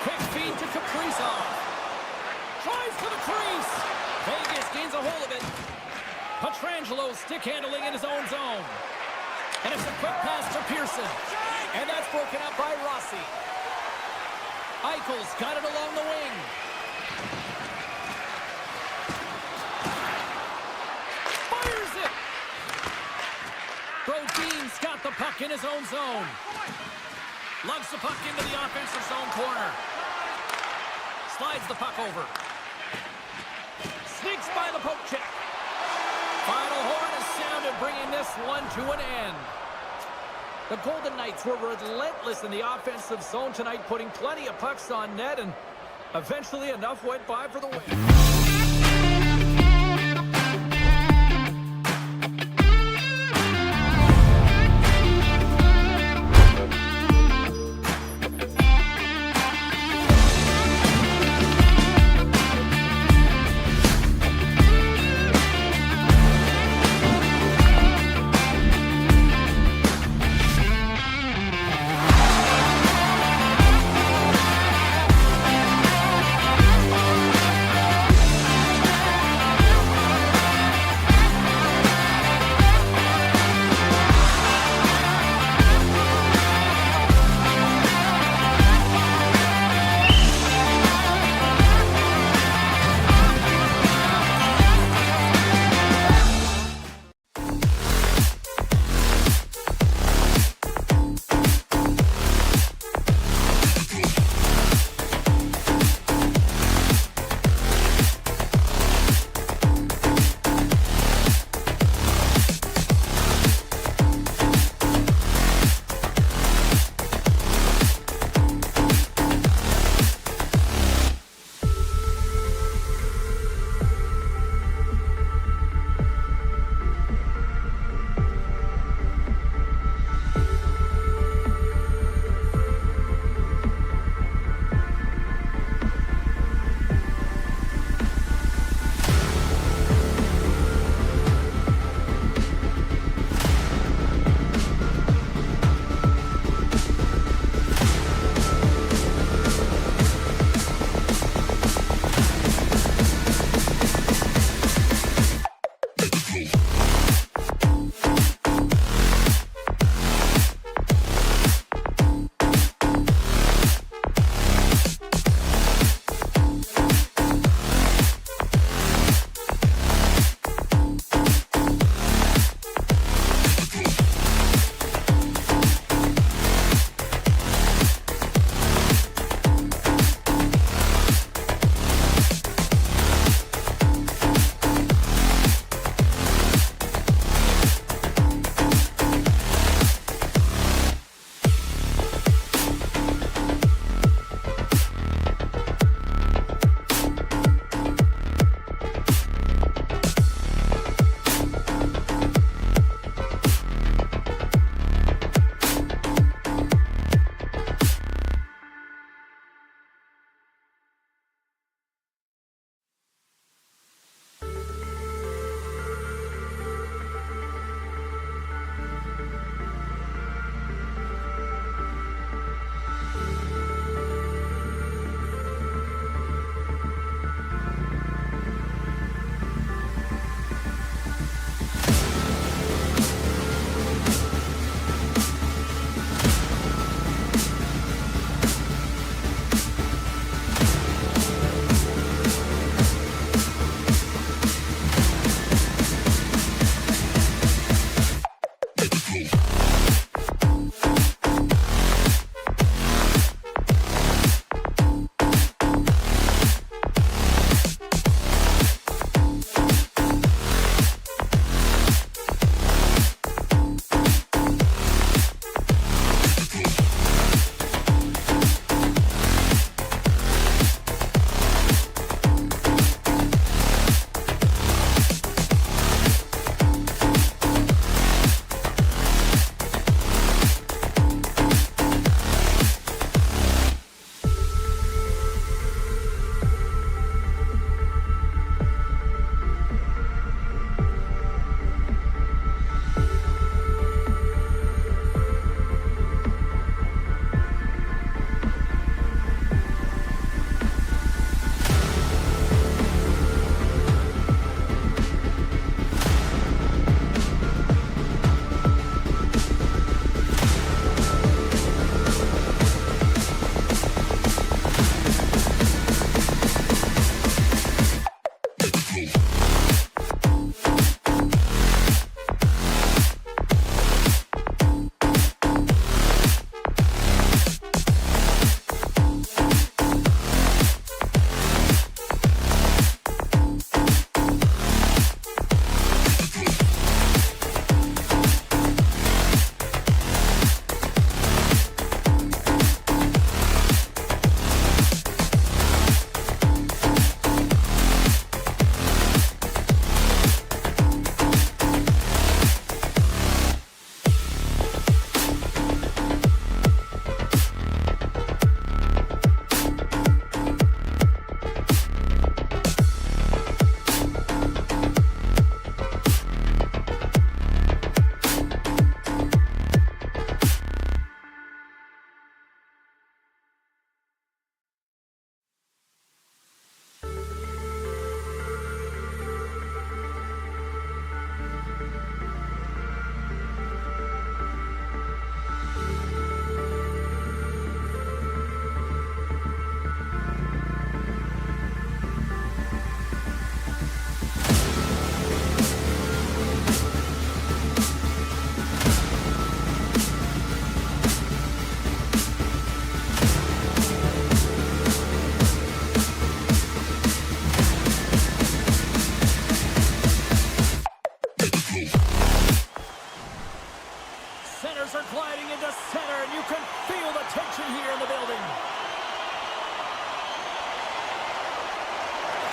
Quick feed to Kaprizov. Drives to the crease. Vegas gains a hold of it. Pietrangelo stick handling in his own zone. And it's a quick pass to Pearson. And that's broken up by Rossi. Eichel's got it along the wing. Fires it. Brodin's got the puck in his own zone. Lugs the puck into the offensive zone corner. Slides the puck over. Sneaks by the poke check. Final horn is sounded, bringing this one to an end. The Golden Knights were relentless in the offensive zone tonight, putting plenty of pucks on net, and eventually enough went by for the win.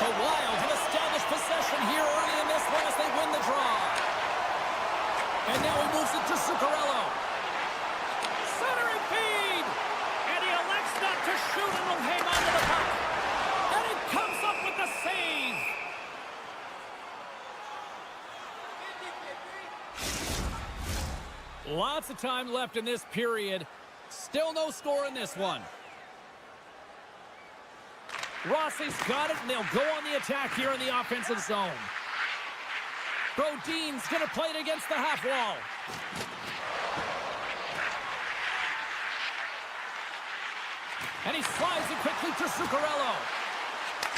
The Wild have established possession here early in this one as they win the draw. And now he moves it to Zuccarello. Centering feed! And he elects not to shoot and will hang on to the puck. And he comes up with the save. Lots of time left in this period. Still no score in this one. Rossi's got it, and they'll go on the attack here in the offensive zone. Brodin's going to play it against the half wall. And he slides it quickly to Zuccarello.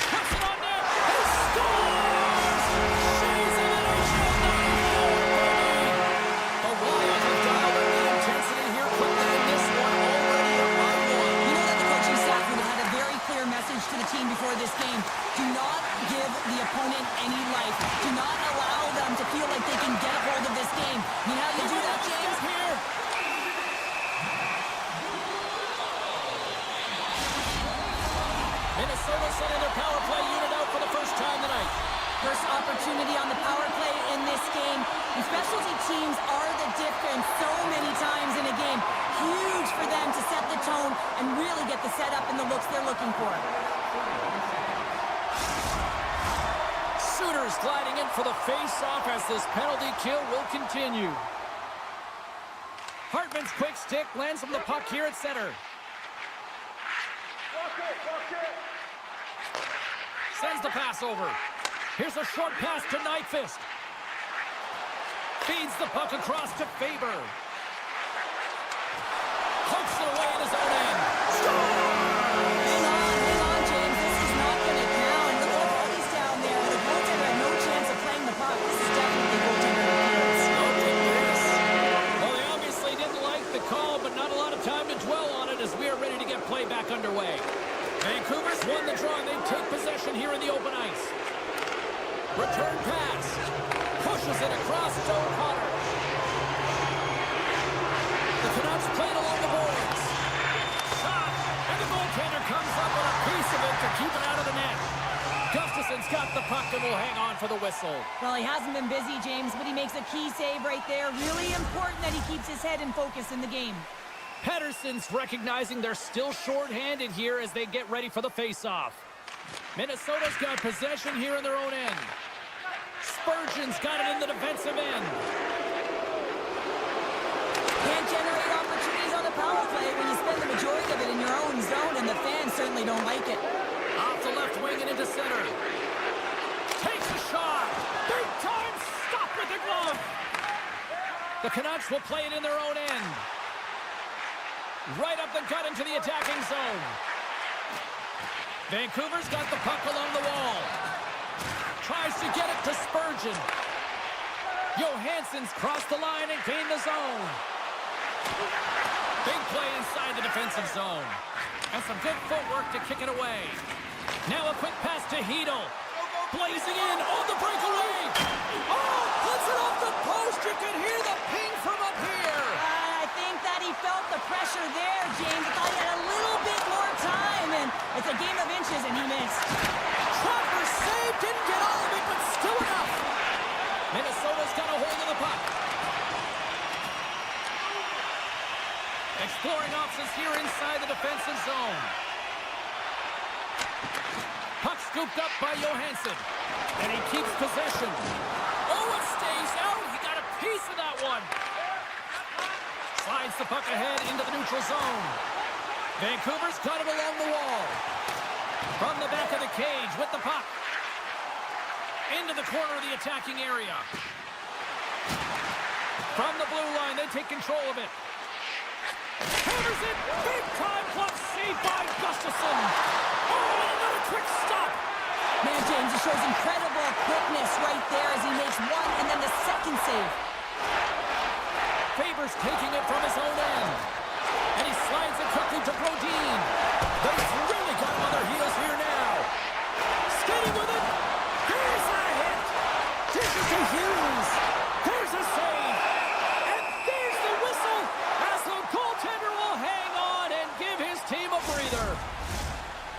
Puts it on net. He scores! She's in an The Wild have dialed up the intensity here quickly in this one, already at 5-1. You know that the coaching staff would have had a very clear message to the team before this game. Do not give the opponent any life. Do not allow them to feel like they can get a hold of this game. You know how you do that, James? Here. Minnesota sending their power play unit out for the first time tonight. First opportunity on the power play in this game. And specialty teams are the difference so many times in a game. Huge for them to set the tone and really get the setup and the looks they're looking for. Sooners gliding in for the face-off as this penalty kill will continue. Hartman's quick stick lands from the puck here at center. Sends the pass over. Here's a short pass to Nyquist. Feeds the puck across to Faber. Pokes it away in his own end. Hang on, James. This is not going to count. Look at the bodies down there. The goaltender had no chance of playing the puck. This is definitely goaltender interference. Look at this. Well, they obviously didn't like the call, but not a lot of time to dwell on it as we are ready to get play back underway. Vancouver's won the draw, and they take possession here in the open ice. Return pass. Pushes it across to O'Connor. The Canucks play it along the boards. Shot. And the goaltender comes up with a piece of it to keep it out of the net. Gustafson's got the puck and will hang on for the whistle. Well, he hasn't been busy, James, but he makes a key save right there. Really important that he keeps his head in focus in the game. Pettersson's recognizing they're still short-handed here as they get ready for the face-off. Minnesota's got possession here in their own end. Spurgeon's got it in the defensive end. Can't generate opportunities on the power play when you spend the majority of it in your own zone, and the fans certainly don't like it. Off the left wing and into center. Takes a shot. Big time stop with the glove. The Canucks will play it in their own end. Right up the gut into the attacking zone. Vancouver's got the puck along the wall. Tries to get it to Spurgeon. Johansson's crossed the line and gained the zone. Big play inside the defensive zone. And some good footwork to kick it away. Now a quick pass to Hedl. Blazing in on the breakaway. Oh, puts it off the post. You can hear the ping from up here. I think that he felt the pressure there, James. I thought he had a little bit more time, and it's a game of inches, and he missed. Trapper saved, didn't get all of it, but still enough. Minnesota's got a hold of the puck. Exploring options here inside the defensive zone. Puck scooped up by Johansson, and he keeps possession. Oh, it stays out. He got a piece of that one. Slides the puck ahead into the neutral zone. Vancouver's got it along the wall. From the back of the cage with the puck. Into the corner of the attacking area. From the blue line, they take control of it. Hammers it. Big time glove save by Gustafsson. Oh, and another quick stop. Man, James, he shows incredible quickness right there as he makes one and then the second save. Faber's taking it from his own end. And he slides it quickly to Brodin. But he's really got him on their heels here now. Skating with it. There's a hit. Dishes to Hughes. There's a save. And there's the whistle as the goaltender will hang on and give his team a breather.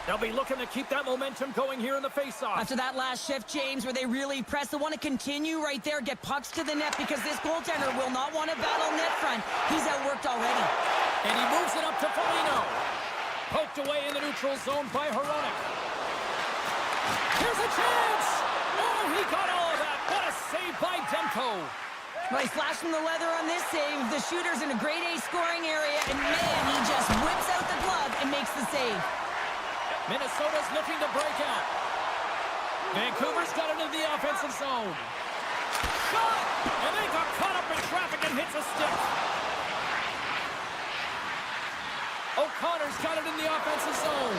They'll be looking to to keep that momentum going here in the faceoff. After that last shift, James, where they really press, they want to continue right there, get pucks to the net, because this goaltender will not want to battle net front. He's outworked already. And he moves it up to Foligno. Poked away in the neutral zone by Hronek. Here's a chance! Oh, he got all of that. What a save by Demko. Well, he's flashing the leather on this save. The shooter's in a grade A scoring area, and man, he just whips out the glove and makes the save. Minnesota's looking to break out. Vancouver's got it into the offensive zone. Shot! And they got caught up in traffic and hits a stick. O'Connor's got it in the offensive zone.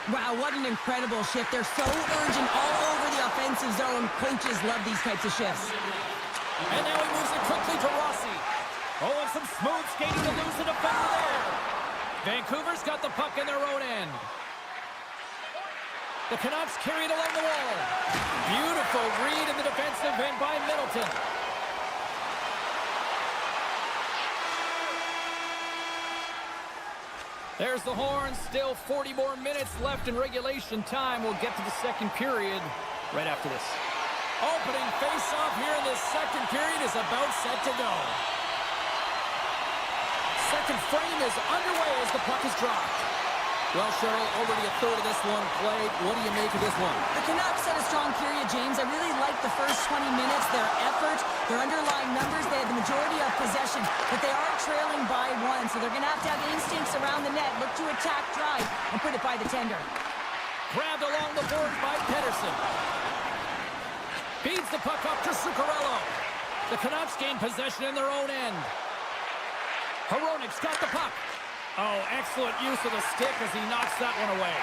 Wow, what an incredible shift. They're so urgent all over the offensive zone. Coaches love these types of shifts. And now he moves it quickly to Rossi. Oh, and some smooth skating to lose the defender there. Vancouver's got the puck in their own end. The Canucks carry it along the wall. Beautiful read in the defensive end by Middleton. There's the horn. Still 40 more minutes left in regulation time. We'll get to the second period right after this. Opening face-off here in the second period is about set to go. Second frame is underway as the puck is dropped. Well, Cheryl, already a third of this one played. What do you make of this one? The Canucks had a strong period, James. I really liked the first 20 minutes, their effort, their underlying numbers. They had the majority of possession, but they are trailing by one, so they're going to have instincts around the net, look to attack, drive, and put it by the tender. Grabbed along the boards by Pedersen. Feeds the puck up to Zuccarello. The Canucks gain possession in their own end. Hronek's got the puck. Oh, excellent use of the stick as he knocks that one away.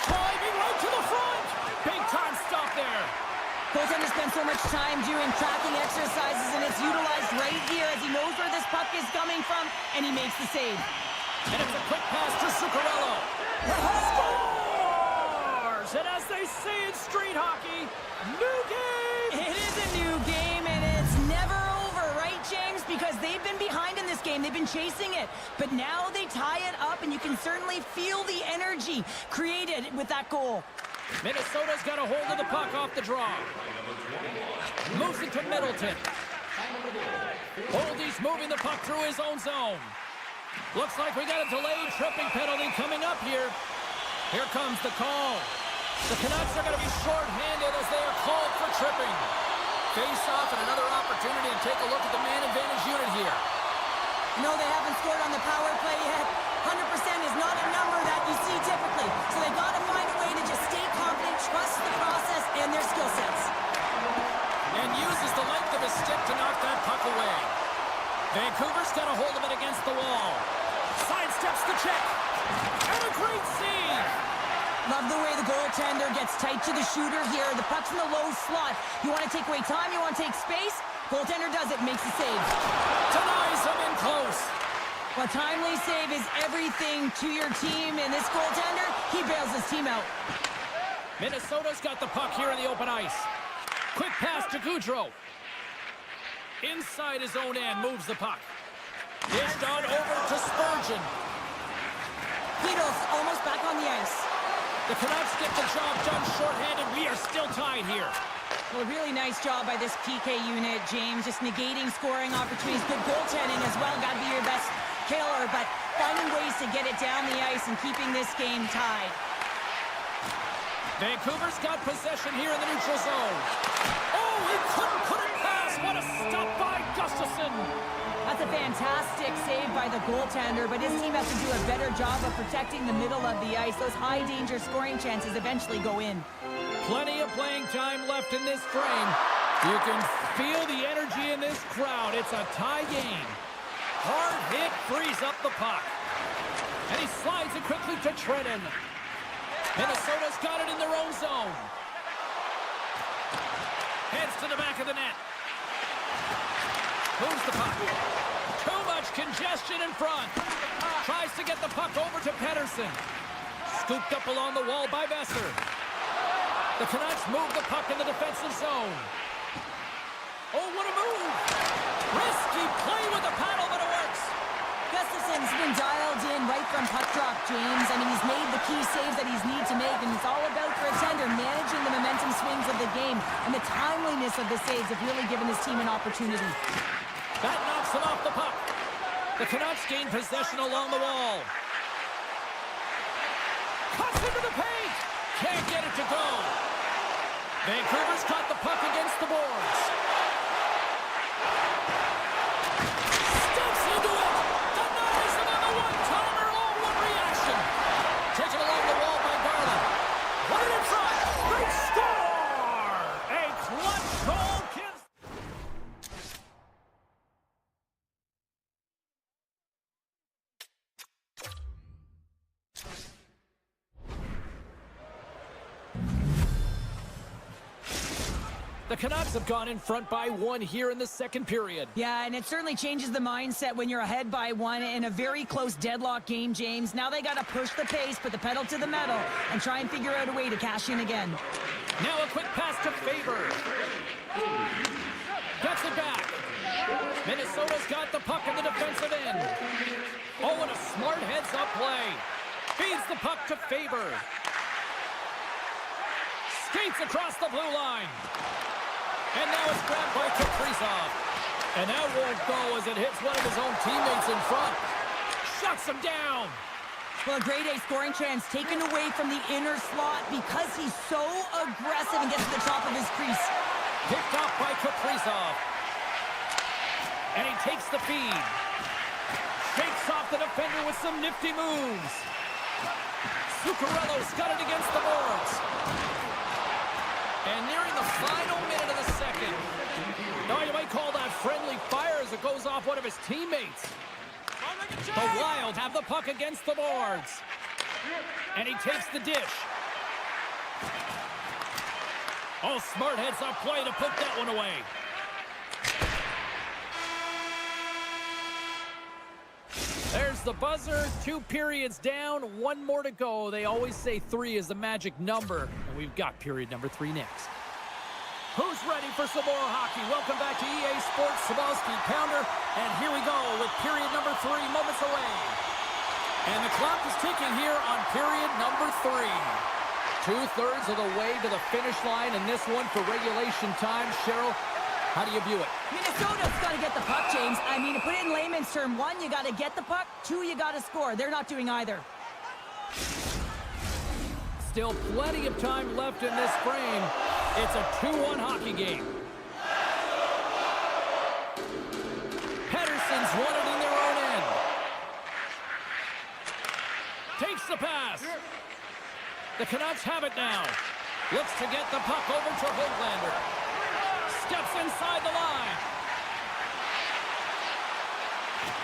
Driving right to the front. Big time stop there. Goaltender spends so much time doing tracking exercises, and it's utilized right here as he knows where this puck is coming from, and he makes the save. And it's a quick pass to Zuccarello. Scores! And as they say in street hockey, new game! It is a new game, and it's never over, right, James? Because they've been behind in this game. They've been chasing it. But now they tie it up, and you can certainly feel the energy created with that goal. Minnesota's got a hold of the puck off the draw. Moves it to Middleton. Holdy's moving the puck through his own zone. Looks like we got a delayed tripping penalty coming up here. Here comes the call. The Canucks are going to be short-handed as they are called for tripping. Face-off and another opportunity to take a look at the man advantage unit here. No, they haven't scored on the power play yet. 100% is not a number that you see typically. So they got to find a way to just stay confident, trust the process and their skill sets. And uses the length of his stick to knock that puck away. Vancouver's got a hold of it against the wall. Sidesteps the check. And a great save. Love the way the goaltender gets tight to the shooter here. The puck's in the low slot. You want to take away time, you want to take space. Goaltender does it, makes the save. Denies him in close. A timely save is everything to your team, and this goaltender, he bails his team out. Minnesota's got the puck here in the open ice. Quick pass to Gaudreau. Inside his own end, moves the puck. Dished on over to Spurgeon. Kratos almost back on the ice. The Canucks get the job done shorthanded. We are still tied here. Well, a really nice job by this PK unit, James. Just negating scoring opportunities. Good goaltending as well. Got to be your best killer, but finding ways to get it down the ice and keeping this game tied. Vancouver's got possession here in the neutral zone. Oh, he couldn't put it past. What a stop by Gustafsson. That's a fantastic save by the goaltender, but his team has to do a better job of protecting the middle of the ice. Those high-danger scoring chances eventually go in. Plenty of playing time left in this frame. You can feel the energy in this crowd. It's a tie game. Hard hit frees up the puck. And he slides it quickly to Trenton. Minnesota's got it in their own zone. Heads to the back of the net. Moves the puck. Too much congestion in front. Tries to get the puck over to Pedersen. Scooped up along the wall by Besser. The Canucks move the puck in the defensive zone. Oh, what a move! Risky play with the paddle, but it works. Gustafsson Pedersen's been dialed in right from puck drop, James. I mean, he's made the key saves that he's need to make, and it's all about for a tender managing the momentum swings of the game, and the timeliness of the saves have really given his team an opportunity. That knocks him off the puck. The Canucks gain possession along the wall. Cuts into the paint. Can't get it to go. Vancouver's caught the puck against the boards. Steps into it. Denies him on the one-timer. Oh, what reaction. Taken along the wall by Garland. Put it in front. They score. A clutch goal. The Canucks have gone in front by 1 here in the second period. Yeah, and it certainly changes the mindset when you're ahead by 1 in a very close deadlock game, James. Now they got to push the pace, put the pedal to the metal, and try and figure out a way to cash in again. Now a quick pass to Faber. Gets it back. Minnesota's got the puck in the defensive end. Oh, and a smart heads-up play. Feeds the puck to Faber. Skates across the blue line. And now it's grabbed by Kaprizov. And that won't go as it hits one of his own teammates in front. Shuts him down. Well, a grade A scoring chance taken away from the inner slot because he's so aggressive and gets to the top of his crease. Picked off by Kaprizov. And he takes the feed. Shakes off the defender with some nifty moves. Zuccarello's got it against the boards. And nearing the final minute of the second. Now you might call that friendly fire as it goes off one of his teammates. The Wild have the puck against the boards. And he takes the dish. Oh, smart heads-up play to put that one away. There's the buzzer. 2 periods down, 1 more to go. They always say 3 is the magic number, and we've got period number 3 next. Who's ready for some more hockey? Welcome back to EA Sports Sabowski Pounder, and here we go with period number 3 moments away. And the clock is ticking here on period number 3. 2/3 of the way to the finish line, and this one for regulation time. Cheryl, how do you view it? Minnesota's got to get the puck, James. I mean, to put it in layman's term, 1, you got to get the puck. 2, you got to score. They're not doing either. Still plenty of time left in this frame. It's a 2-1 hockey game. Pedersen's won it in their own end. Takes the pass. The Canucks have it now. Looks to get the puck over to Hoglander. Steps inside the line.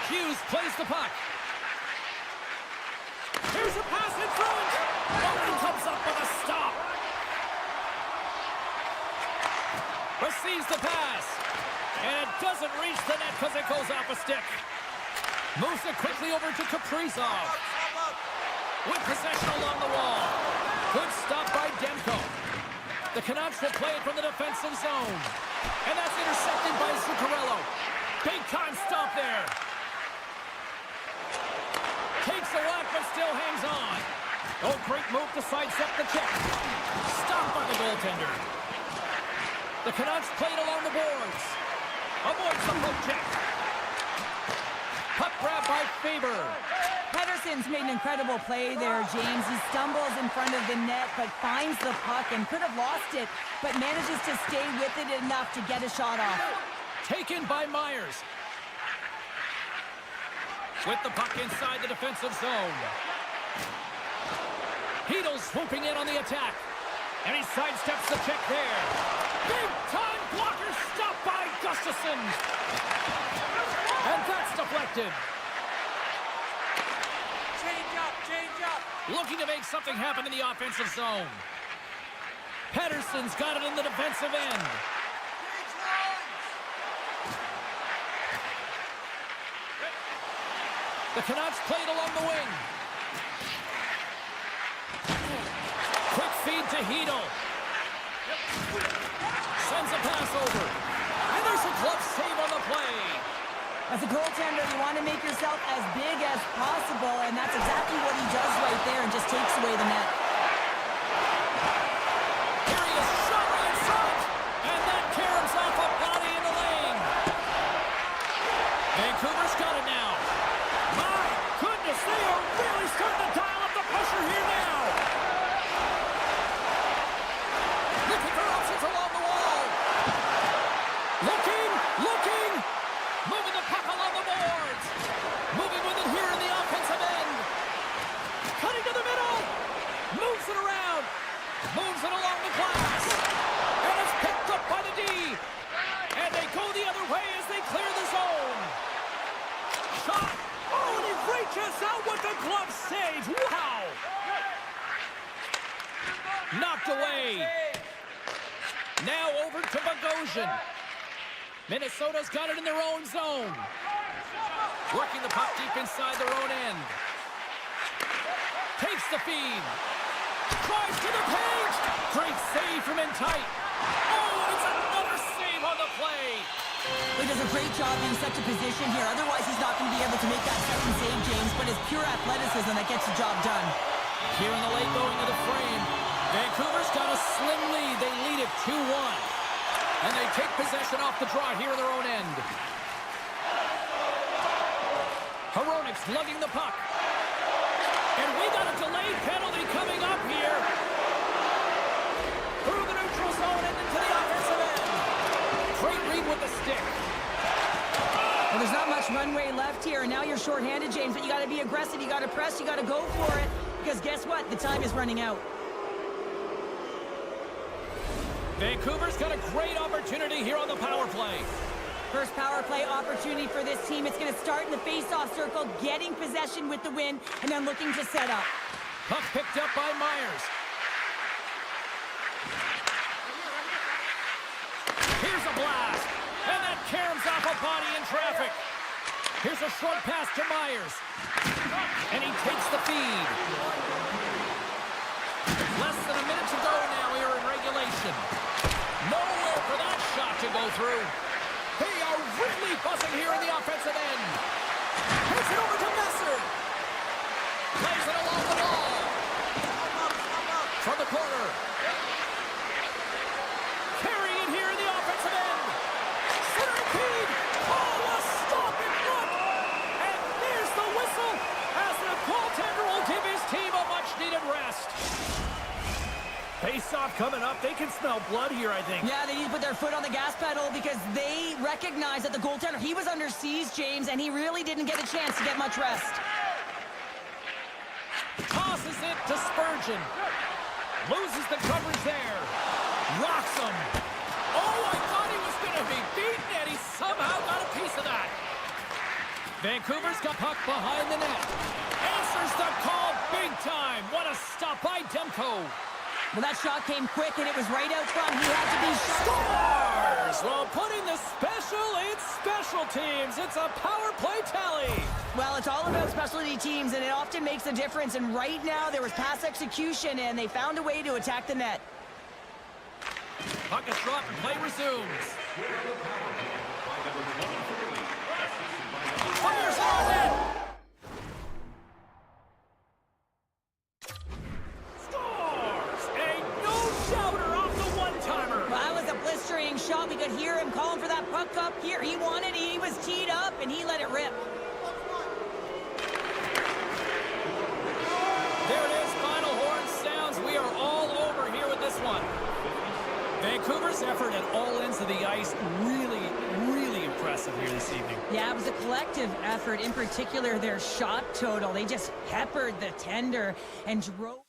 Hughes plays the puck. Here's a pass in front. Bowman comes up with a stop. Receives the pass. And it doesn't reach the net because it goes off a stick. Moves it quickly over to Kaprizov. With possession along the wall. Good stop by Demko. The Canucks will play it from the defensive zone. And that's intercepted by Zuccarello. Big time stop there. Takes a whack but still hangs on. Oh, great move to sidestep the check. Stopped by the goaltender. The Canucks played along the boards. Avoids the poke check. Puck grab by Faber. Pedersen's made an incredible play there, James. He stumbles in front of the net, but finds the puck and could have lost it, but manages to stay with it enough to get a shot off. Taken by Myers. With the puck inside the defensive zone. Heedle's swooping in on the attack. And he sidesteps the check there. Big time blocker stopped by Gustafsson. And that's deflected. Change up. Looking to make something happen in the offensive zone. Pedersen's got it in the defensive end. The Canucks played along the wing. Quick feed to Heedle. Sends a pass over. And there's a glove save on the play. As a goaltender, you want to make yourself as big as possible, and that's exactly what he does right there and just takes away the net. Here he is, shot right in front, and that caroms off a body in the lane. Vancouver's got it now. My goodness, they are really starting to dial up the pressure here now. Looking for options along the wall. Looking. Moving the puck along the boards. Moving with it here in the offensive end. Cutting to the middle. Moves it around. Moves it along the glass. And it's picked up by the D. And they go the other way as they clear the zone. Shot. Oh, and he reaches out with the glove save. Wow. Knocked away. Now over to Bogosian. Minnesota's got it in their own zone. Working the puck deep inside their own end. Takes the feed. Drives to the page. Great save from in tight. Oh, and it's another save on the play. He does a great job in such a position here. Otherwise, he's not going to be able to make that second save, James, but it's pure athleticism that gets the job done. Here in the late going of the frame, Vancouver's got a slim lead. They lead it 2-1. And they take possession off the draw here in their own end. Hronik's lugging the puck. And we got a delayed penalty coming up here. Through the neutral zone and into the offensive end. Great read with the stick. Well, there's not much runway left here, and now you're shorthanded, James, but you got to be aggressive, you got to press, you got to go for it, because guess what? The time is running out. Vancouver's got a great opportunity here on the power play. First power play opportunity for this team. It's going to start in the face-off circle, getting possession with the win, and then looking to set up. Puck picked up by Myers. Here's a blast, and that caroms off a body in traffic. Here's a short pass to Myers, and he takes the feed. Less than a minute to go now here in regulation. Nowhere for that shot to go through. They are really buzzing here in the offensive end. Takes it over to Messer. Plays it along the wall. From the corner. Carrying here in the offensive end. Centering feed. Oh, a stop in front. And there's the whistle as the goaltender will give his team a much-needed rest. Face-off coming up. They can smell blood here, I think. Yeah, they need to put their foot on the gas pedal because they recognize that the goaltender, he was under siege, James, and he really didn't get a chance to get much rest. Tosses it to Spurgeon. Loses the coverage there. Rocks him. Oh, I thought he was going to be beaten, and he somehow got a piece of that. Vancouver's got puck behind the net. Answers the call big time. What a stop by Demko. Well, that shot came quick, and it was right out front. He had to be Scores! Well, putting the special in special teams. It's a power play tally. Well, it's all about specialty teams, and it often makes a difference. And right now, there was pass execution, and they found a way to attack the net. Puck is dropped, and play resumes. Fires it on net. Shot. We could hear him calling for that puck up here. He wanted it. He was teed up, and he let it rip. There it is. Final horn sounds. We are all over here with this one. Vancouver's effort at all ends of the ice really, really impressive here this evening. Yeah, it was a collective effort. In particular, their shot total. They just peppered the tender and drove.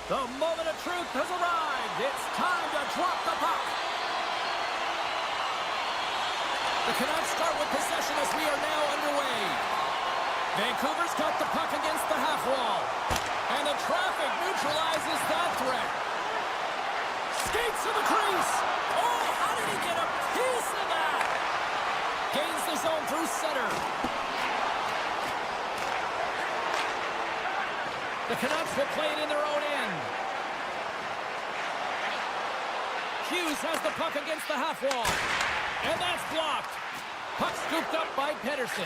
The moment of truth has arrived. It's time to drop the puck. The Canucks start with possession as we are now underway. Vancouver's got the puck against the half wall. And the traffic neutralizes that threat. Skates to the crease. Oh, how did he get a piece of that? Gains the zone through center. The Canucks will play it in their own end. Hughes has the puck against the half wall. And that's blocked. Puck scooped up by Pedersen.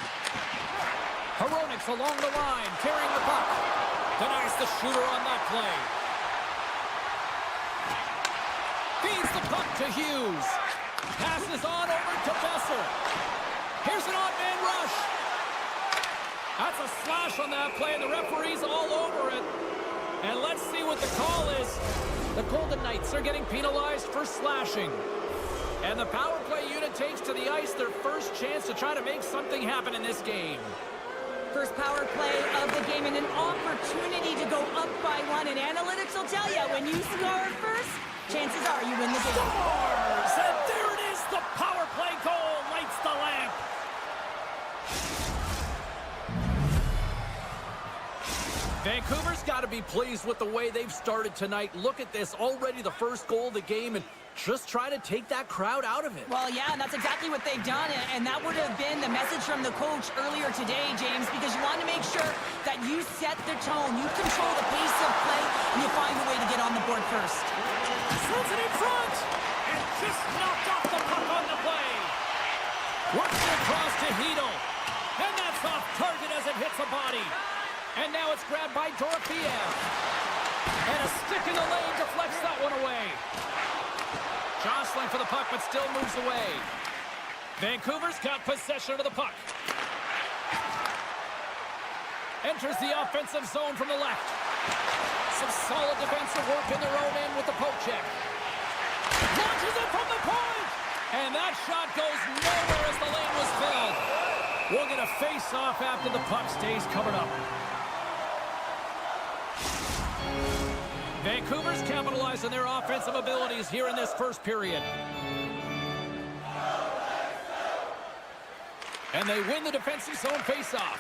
Hronik's along the line, carrying the puck. Denies the shooter on that play. Feeds the puck to Hughes. Passes on over to Besser. Here's an odd man rush. That's a slash on that play, and the referee's all over it. And let's see what the call is. The Golden Knights are getting penalized for slashing. And the power play unit takes to the ice their first chance to try to make something happen in this game. First power play of the game and an opportunity to go up by one. And analytics will tell you, when you score first, chances are you win the game. Scores! And there it is, the power play goal lights the lamp. Vancouver's got to be pleased with the way they've started tonight. Look at this, already the first goal of the game, and just try to take that crowd out of it. Well, yeah, and that's exactly what they've done, and that would have been the message from the coach earlier today, James, because you want to make sure that you set the tone, you control the pace of play, and you find a way to get on the board first. Sends it in front, and just knocked off the puck on the play. Works it across to Hedl, and that's off target as it hits a body. And now it's grabbed by Dorofeev. And a stick in the lane deflects that one away. wrestling for the puck, but still moves away. Vancouver's got possession of the puck. Enters the offensive zone from the left. Some solid defensive work in their own end with the poke check. Launches it from the point! And that shot goes nowhere as the lane was filled. We'll get a face-off after the puck stays covered up. Vancouver's capitalized on their offensive abilities here in this first period. And they win the defensive zone face-off.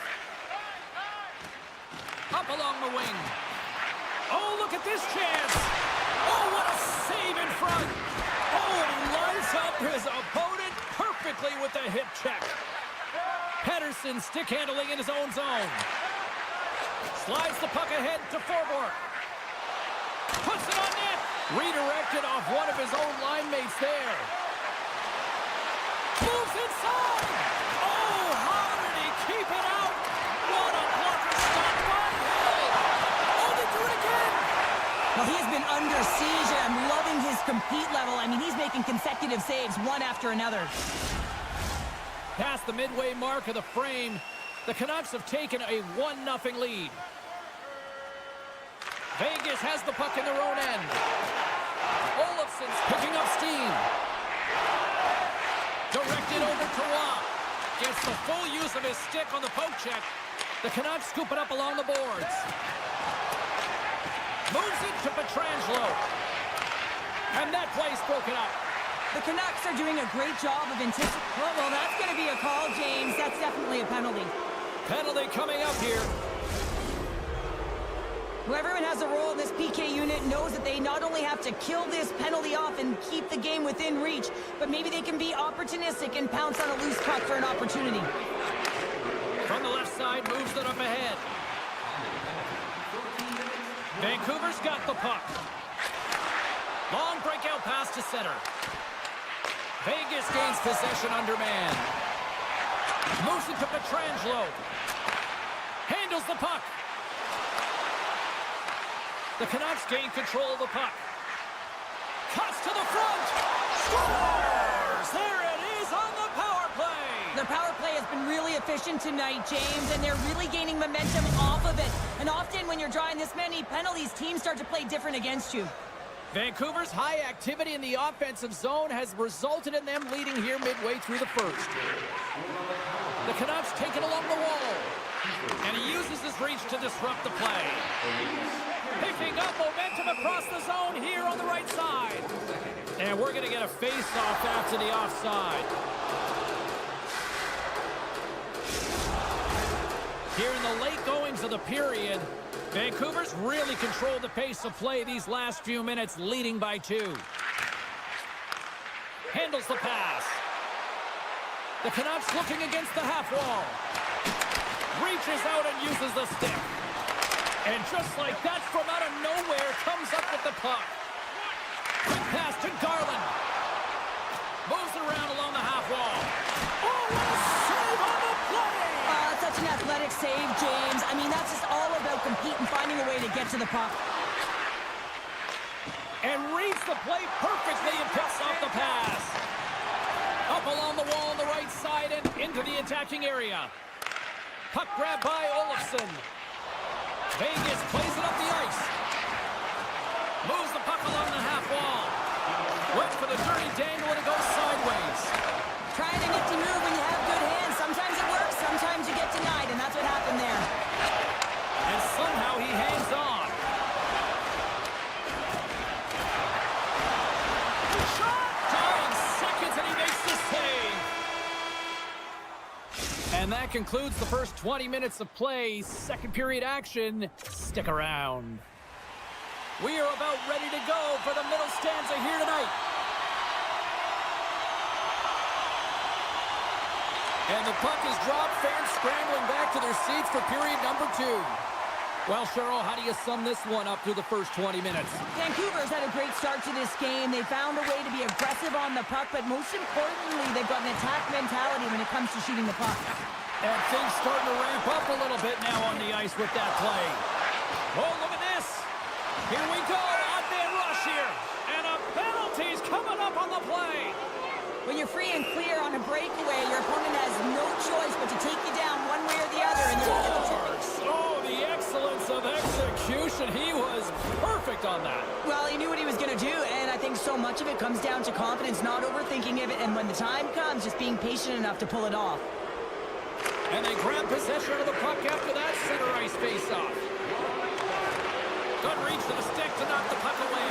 Up along the wing. Oh, look at this chance. Oh, what a save in front. Oh, and he lines up his opponent perfectly with the hip check. Pedersen stick handling in his own zone. Slides the puck ahead to forward. Puts it on net. Redirected off one of his own line mates there. Moves inside. Oh, how did he keep it out? What a blocker stop by Hill. Oh, they do it again. Well, he has been under siege, and I'm loving his compete level. I mean, he's making consecutive saves, one after another. Past the midway mark of the frame, the Canucks have taken a 1-0 lead. Vegas has the puck in their own end. Olofsson's picking up steam. Directed over to Roy. Gets the full use of his stick on the poke check. The Canucks scoop it up along the boards. Moves it to Pietrangelo. And that play's broken up. The Canucks are doing a great job of anticipating. Well, that's going to be a call, James. That's definitely a penalty. Penalty coming up here. Whoever has a role in this PK unit knows that they not only have to kill this penalty off and keep the game within reach, but maybe they can be opportunistic and pounce on a loose puck for an opportunity. From the left side, moves it up ahead. Vancouver's got the puck. Long breakout pass to center. Vegas gains possession under man. Moves it to Pietrangelo. Handles the puck. The Canucks gain control of the puck. Cuts to the front. Scores! There it is on the power play. The power play has been really efficient tonight, James, and they're really gaining momentum off of it. And often when you're drawing this many penalties, teams start to play different against you. Vancouver's high activity in the offensive zone has resulted in them leading here midway through the first. The Canucks take it along the wall. And he uses his reach to disrupt the play. Picking up momentum across the zone here on the right side. And we're going to get a face-off after the offside. Here in the late goings of the period, Vancouver's really controlled the pace of play these last few minutes, leading by 2. Handles the pass. The Canucks looking against the half wall. Reaches out and uses the stick. And just like that, from out of nowhere, comes up with the puck. Quick pass to Garland. Moves it around along the half wall. Oh, what a save on the play! Such an athletic save, James. I mean, that's just all about competing, finding a way to get to the puck. And reads the play perfectly and picks off the pass. Up along the wall on the right side and into the attacking area. Puck grab by Olofsson. Vegas plays it up the ice. Moves the puck along the half wall. Went for the dirty dangle and it goes sideways. Trying to get to move when you have good hands. Sometimes it works, sometimes you get denied, and that's what happened there. And somehow he hangs on. Shot! 9 seconds and he makes the save. And that concludes the first 20 minutes of play. Second period action. Stick around. We are about ready to go for the middle stanza here tonight. And the puck is dropped. Fans scrambling back to their seats for period number 2. Well, Cheryl, how do you sum this one up through the first 20 minutes? Vancouver's had a great start to this game. They found a way to be aggressive on the puck, but most importantly, they've got an attack mentality when it comes to shooting the puck. And things starting to ramp up a little bit now on the ice with that play. Oh, look at this. Here we go. Odd man rush here. And a penalty's coming up on the play. When you're free and clear on a breakaway, your opponent has no choice but to take you down one way or the other. And oh, the excellence of execution. He was perfect on that. Well, he knew what he was going to do, and I think so much of it comes down to confidence, not overthinking of it, and when the time comes, just being patient enough to pull it off. And they grab possession of the puck after that center ice face-off. Good reach to the stick to knock the puck away.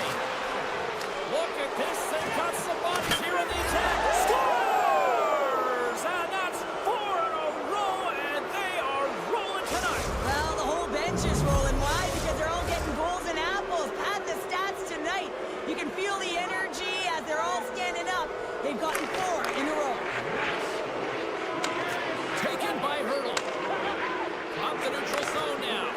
Look at this. They've got some bodies here in the attack. Scores! And that's 4 in a row, and they are rolling tonight. Well, the whole bench is rolling. Why? Because they're all getting goals and apples. Pat the stats tonight. You can feel the energy as they're all standing up. They've gotten 4 in a row. Taken by Hurdle. Up the neutral zone now.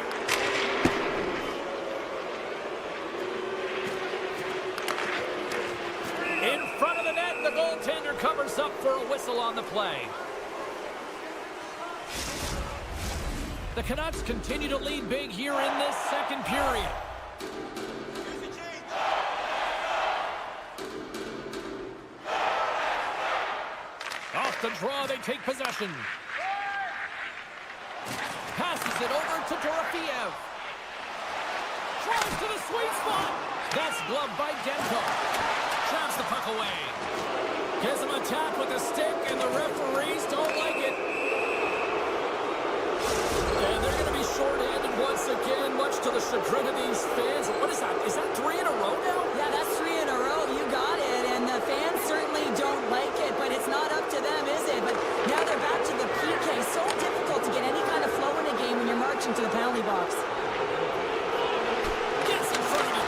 In front of the net, the goaltender covers up for a whistle on the play. The Canucks continue to lead big here in this second period. Off the draw, they take possession. Passes it over to Dorofeev. Drives to the sweet spot. That's gloved by Demko. Traps the puck away. Gives him a tap with the stick, and the referees don't like it. And they're going to be shorthanded once again, much to the chagrin of these fans. What is that? Is that 3 in a row now? Yeah, that's 3 in a row. You got it. And the fans certainly don't like it, but it's not up to them, is it? But now they're back to the PK. So difficult to get any kind of flow in a game when you're marching to the penalty box. Gets in front of him.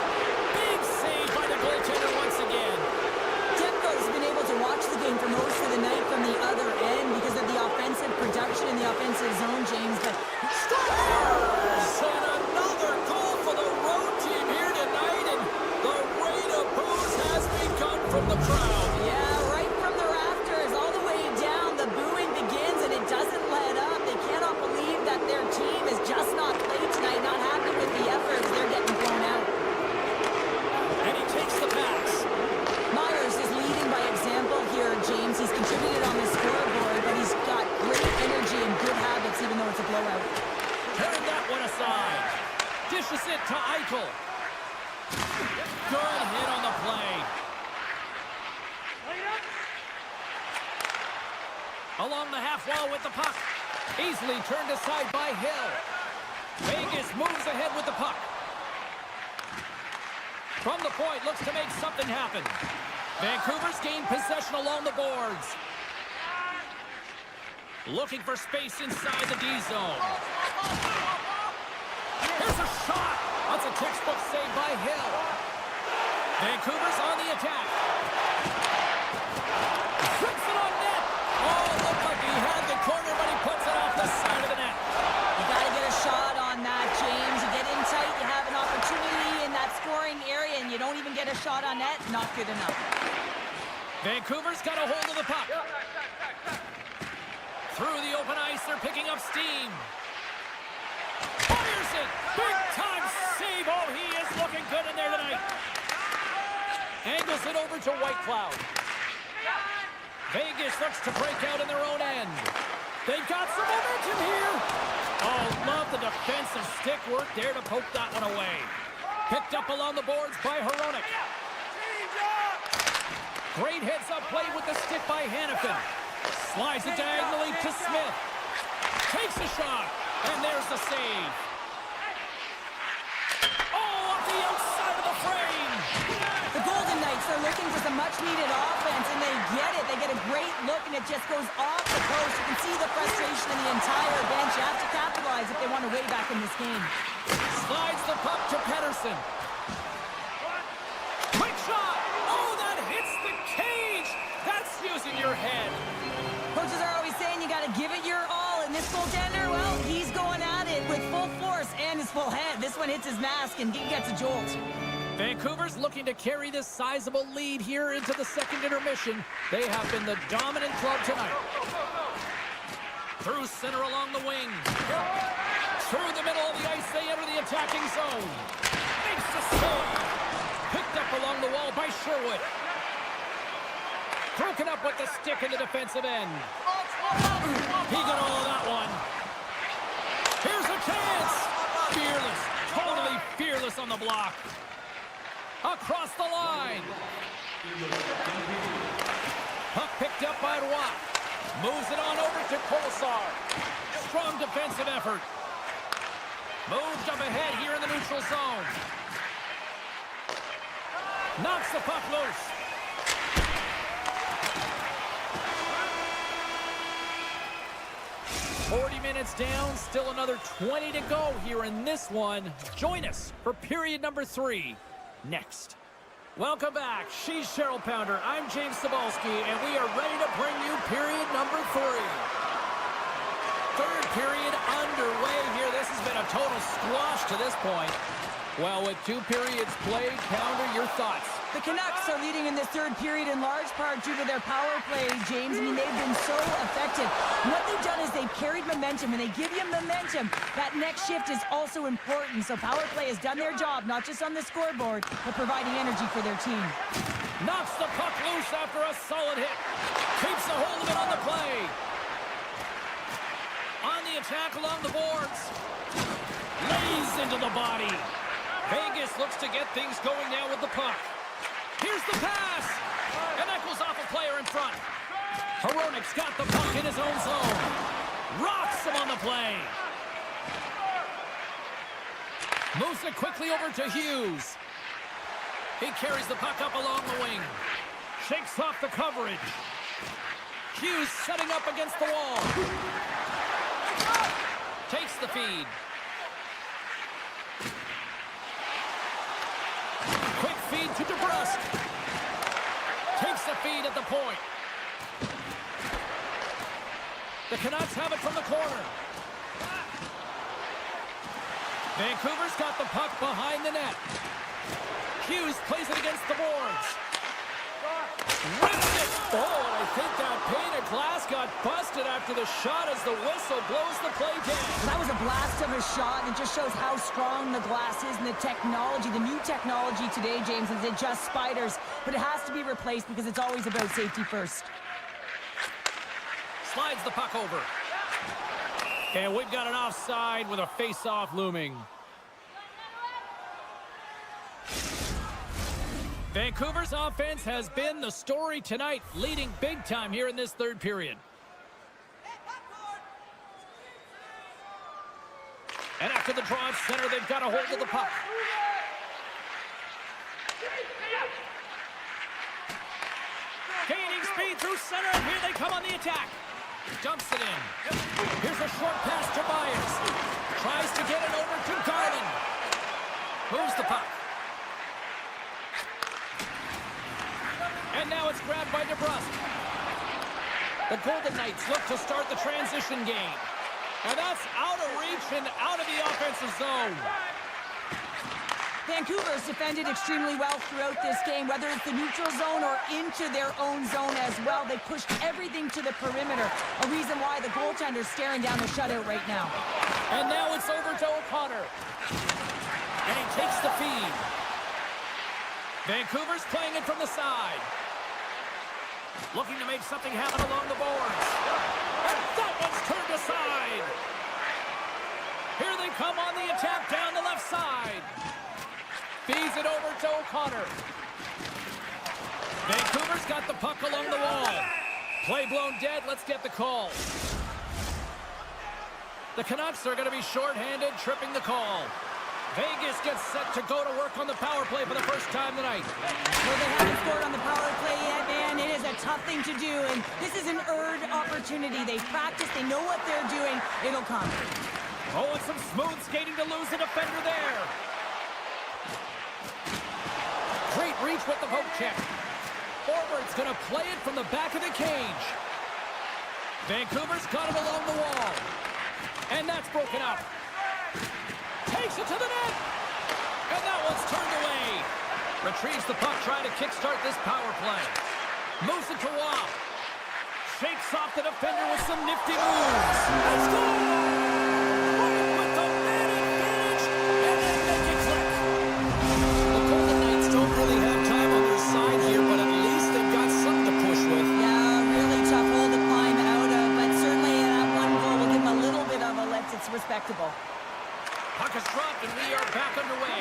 Big save by the goaltender once again. Demko's been able to watch the game for most of the night from the other end because of the offensive production in the offensive zone, James. But scores! And another goal for the road team here tonight, and the rain of boos has begun from the crowd. Yeah, right from the rafters all the way down. The booing begins, and it doesn't let up. They cannot believe that their team is just not played tonight, not happy with the efforts. They're getting blown out. And he takes the pass. Myers is leading by example here, James. He's contributed on the scoreboard, but he's got great energy and good habits, even though it's a blowout. Turn that one aside. Dishes it to Eichel. Good hit on the play. Along the half wall with the puck. Easily turned aside by Hill. Vegas moves ahead with the puck. From the point, looks to make something happen. Vancouver's gained possession along the boards. Looking for space inside the D zone. Here's a shot. That's a textbook save by Hill. Vancouver's on the attack. Puts it on net. Oh, looked like he had the corner, but he puts it off the side of the net. You got to get a shot on that, James. You get in tight, you have an opportunity in that scoring area, and you don't even get a shot on net. Not good enough. Vancouver's got a hold of the puck. Through the open ice, they're picking up steam. Fires it! Big-time save! Oh, he is looking good in there tonight. Angles it over to Whitecloud. Vegas looks to break out in their own end. They've got some momentum here. Oh, love the defensive stick work there to poke that one away. Picked up along the boards by Hronek. Great heads-up play with the stick by Hanifin. Slides it diagonally to Smith. Takes a shot, and there's the save. Oh, off the outside of the frame. The Golden Knights are looking for some much-needed offense, and they get it. They get a great look, and it just goes off the post. You can see the frustration in the entire bench. You have to capitalize if they want to way back in this game. Slides the puck to Pettersson. Quick shot. Oh, that hits the cage. That's using your head. Coaches are always saying you got to give it your all, and this goaltender, well, he's going at it with full force and his full head. This one hits his mask, and he gets a jolt. Vancouver's looking to carry this sizable lead here into the second intermission. They have been the dominant club tonight. Through center along the wing. Through the middle of the ice, they enter the attacking zone. Makes the save. Picked up along the wall by Sherwood. Broken up with the stick in the defensive end. He got all of that one. Here's a chance. Fearless, totally fearless on the block. Across the line. Puck picked up by Watt. Moves it on over to Kolesar. Strong defensive effort. Moved up ahead here in the neutral zone. Knocks the puck loose. "40 minutes down, still another 20 to go here in this one. Join us for period number 3 next." Welcome back. She's Cheryl Pounder. I'm James Cebulski, and we are ready to bring you period number 3. Third period underway here. This has been a total squash to this point. Well, with 2 periods played, Pounder, your thoughts? The Canucks are leading in this third period in large part due to their power play, James. I mean, they've been so effective. And what they've done is they've carried momentum, and they give you momentum. That next shift is also important. So power play has done their job, not just on the scoreboard, but providing energy for their team. Knocks the puck loose after a solid hit. Keeps a hold of it on the play. On the attack along the boards. Lays into the body. Vegas looks to get things going now with the puck. Here's the pass. And that goes off a player in front. Hronik's got the puck in his own zone. Rocks him on the play. Moves it quickly over to Hughes. He carries the puck up along the wing. Shakes off the coverage. Hughes setting up against the wall. Takes the feed. Quick feed to DeBrusque. Takes the feed at the point. The Canucks have it from the corner. Vancouver's got the puck behind the net. Hughes plays it against the boards. Rips it! Oh, and I think that pane of glass got busted after the shot as the whistle blows the play down. That was a blast of a shot, and it just shows how strong the glass is and the technology. The new technology today, James, is it just spiders, but it has to be replaced because it's always about safety first. Slides the puck over. And we've got an offside with a face-off looming. Vancouver's offense has been the story tonight, leading big time here in this third period. And after the draw at center, they've got a hold of the puck. Gaining speed through center, and here they come on the attack. Dumps it in. Here's a short pass to Myers. Tries to get it over to Garland. Moves the puck. And now it's grabbed by DeBrusque. The Golden Knights look to start the transition game. And that's out of reach and out of the offensive zone. Vancouver's defended extremely well throughout this game, whether it's the neutral zone or into their own zone as well. They pushed everything to the perimeter, a reason why the goaltender's staring down the shutout right now. And now it's over to O'Connor. And he takes the feed. Vancouver's playing it from the side. Looking to make something happen along the boards. And that one's turned aside. Here they come on the attack down the left side. Feeds it over to O'Connor. Vancouver's got the puck along the wall. Play blown dead. Let's get the call. The Canucks are going to be shorthanded, tripping the call. Vegas gets set to go to work on the power play for the first time tonight. Well, they haven't scored on the power play yet, man. It is a tough thing to do, and this is an earned opportunity. They've practiced. They know what they're doing. It'll come. Oh, and some smooth skating to lose the defender there. Great reach with the poke check. Forward's going to play it from the back of the cage. Vancouver's got it along the wall. And that's broken up. Takes it to the net. And that one's turned away. Retrieves the puck, trying to kickstart this power play. Moves it to Waugh. Shakes off the defender with some nifty moves. Let's go! With the man advantage. And then make it click. The Golden Knights don't really have time on their side here, but at least they've got something to push with. unpredictable. Puck is dropped, and we are back underway.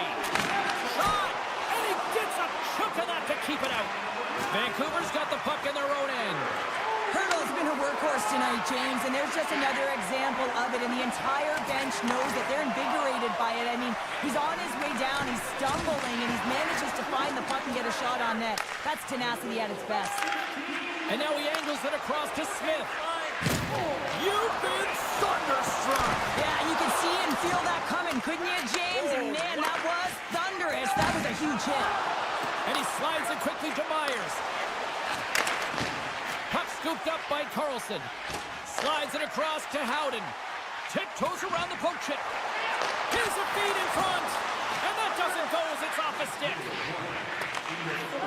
Shot! And he gets a chunk of that to keep it out. Vancouver's got the puck in their own end. Hurdle's been a workhorse tonight, James, and there's just another example of it, and the entire bench knows that they're invigorated by it. I mean, he's on his way down, he's stumbling, and he manages to find the puck and get a shot on net. That's tenacity at its best. And now he angles it across to Smith. You've been thunderstruck. Yeah, you can see and feel that coming, couldn't you, James? And man, that was thunderous. That was a huge hit. And he slides it quickly to Myers. Puck scooped up by Carlson. Slides it across to Howden. Tiptoes around the poke check. Here's a feed in front. And that doesn't go as it's off a stick.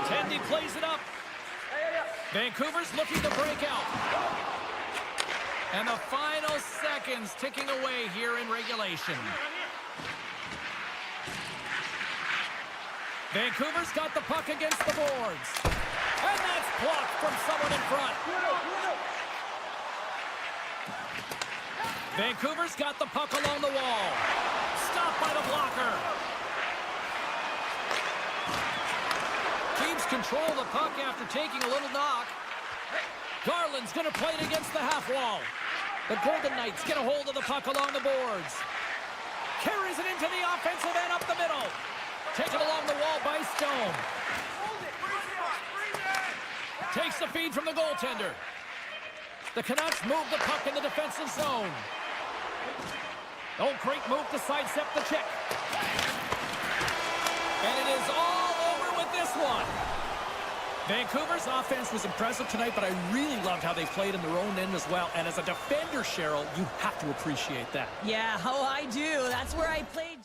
Tendy plays it up. Vancouver's looking to break out. And the final seconds ticking away here in regulation. Vancouver's got the puck against the boards. And that's blocked from someone in front. Vancouver's got the puck along the wall. Stopped by the blocker. Keeps control of the puck after taking a little knock. Garland's going to play it against the half wall. The Golden Knights get a hold of the puck along the boards. Carries it into the offensive end up the middle. Taken along the wall by Stone. Takes the feed from the goaltender. The Canucks move the puck in the defensive zone. Great move to sidestep the check. And it is all over with this one. Vancouver's offense was impressive tonight, but I really loved how they played in their own end as well. And as a defender, Cheryl, you have to appreciate that. Yeah, oh, I do. That's where I played.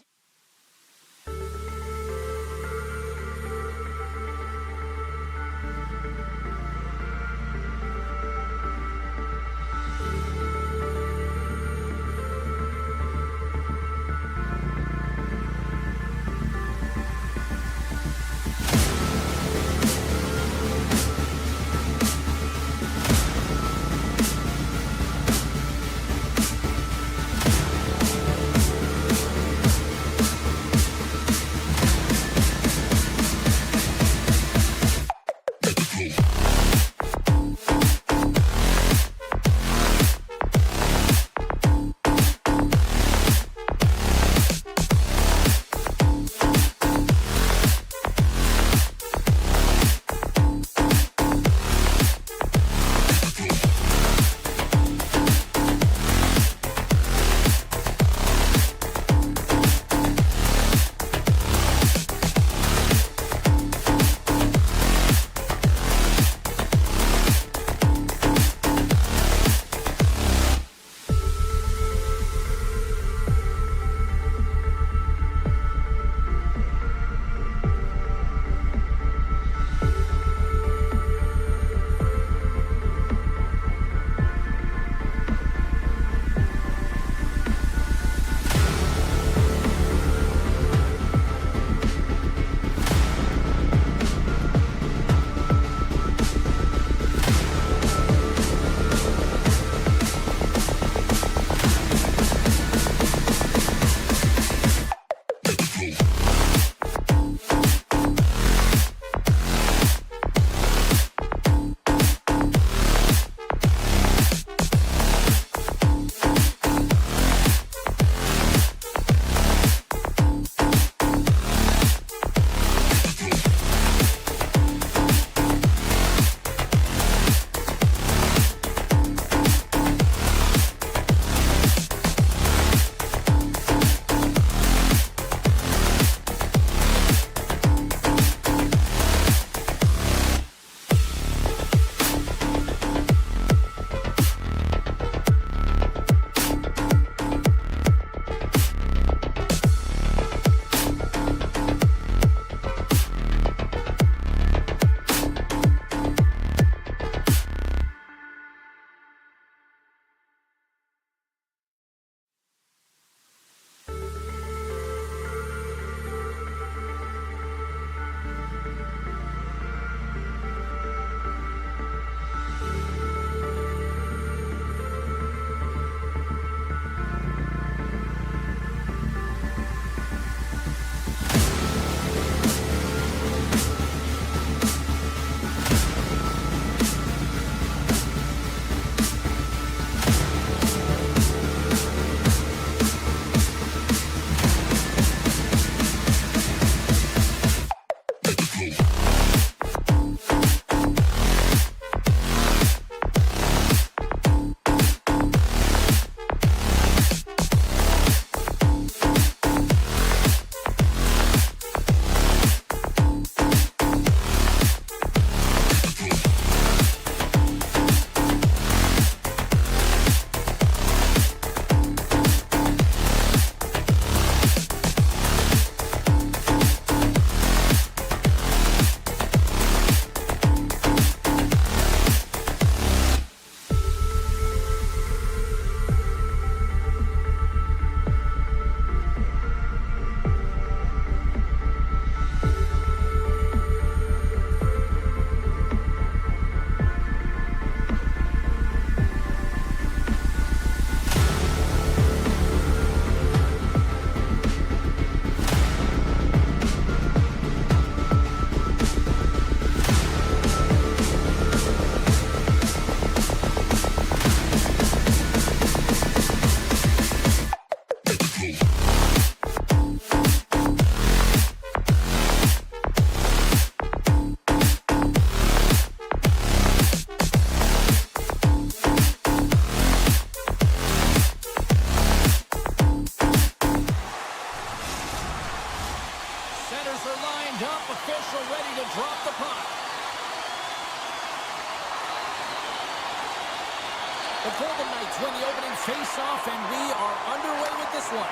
The Golden Knights win the opening face-off, and we are underway with this one.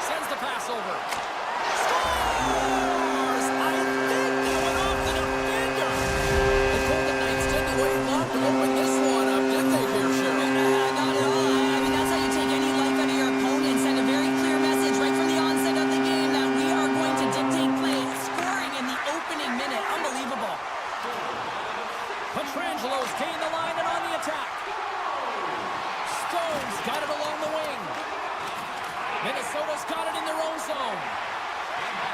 Sends the pass over. Scores! I think that went off the defender. The Golden Knights didn't wait long to open this one up, did they, here, Cheryl? Not at all. I mean, that's how you take any life out of your opponent. Send a very clear message right from the onset of the game that we are going to dictate play. Scoring in the opening minute. Unbelievable. Petrangelo's gained the line and on the attack. Stone's got it along the wing. Minnesota's got it in their own zone.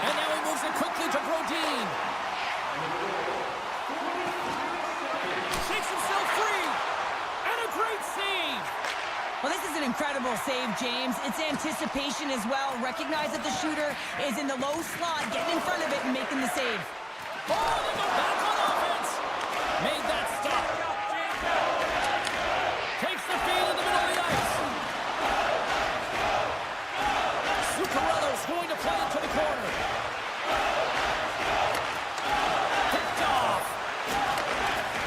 And now he moves it quickly to Brodin. Shakes himself free. And a great save. Well, this is an incredible save, James. It's anticipation as well. Recognize that the shooter is in the low slot, getting in front of it and making the save. Oh, they go back on offense. Made that stop. Takes the feed in the middle of the ice. Zuccarello's going to play it to the corner. Picked off.